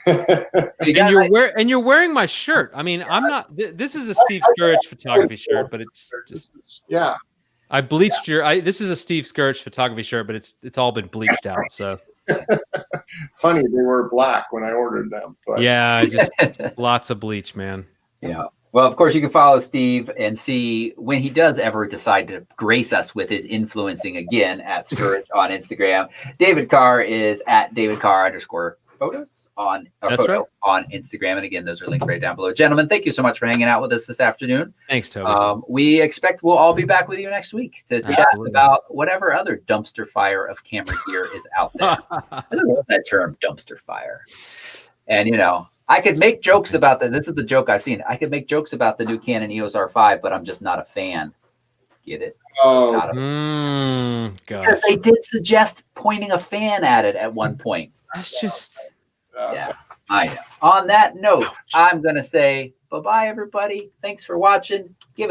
And you're wearing my shirt. I mean, I'm not. This is a Steve Scurich photography shirt, but it's just I bleached this is a Steve Scurich photography shirt, but it's all been bleached out. So funny, they were black when I ordered them. But. Yeah, just lots of bleach, man. Yeah. Well, of course, you can follow Steve and see when he does ever decide to grace us with his influencing again at Scurich on Instagram. David Carr is at DavidCarr_photos on Instagram. And again, those are linked right down below. Gentlemen, thank you so much for hanging out with us this afternoon. Thanks, Toby. We expect we'll all be back with you next week to chat about whatever other dumpster fire of camera gear is out there. I don't know that term, dumpster fire. And, you know, I could make jokes about that. This is the joke I've seen. I could make jokes about the new Canon EOS R5, but I'm just not a fan. Get it? Because they did suggest pointing a fan at it at one point. That's just... yeah, I know. On that note, I'm going to say bye-bye, everybody. Thanks for watching. Give it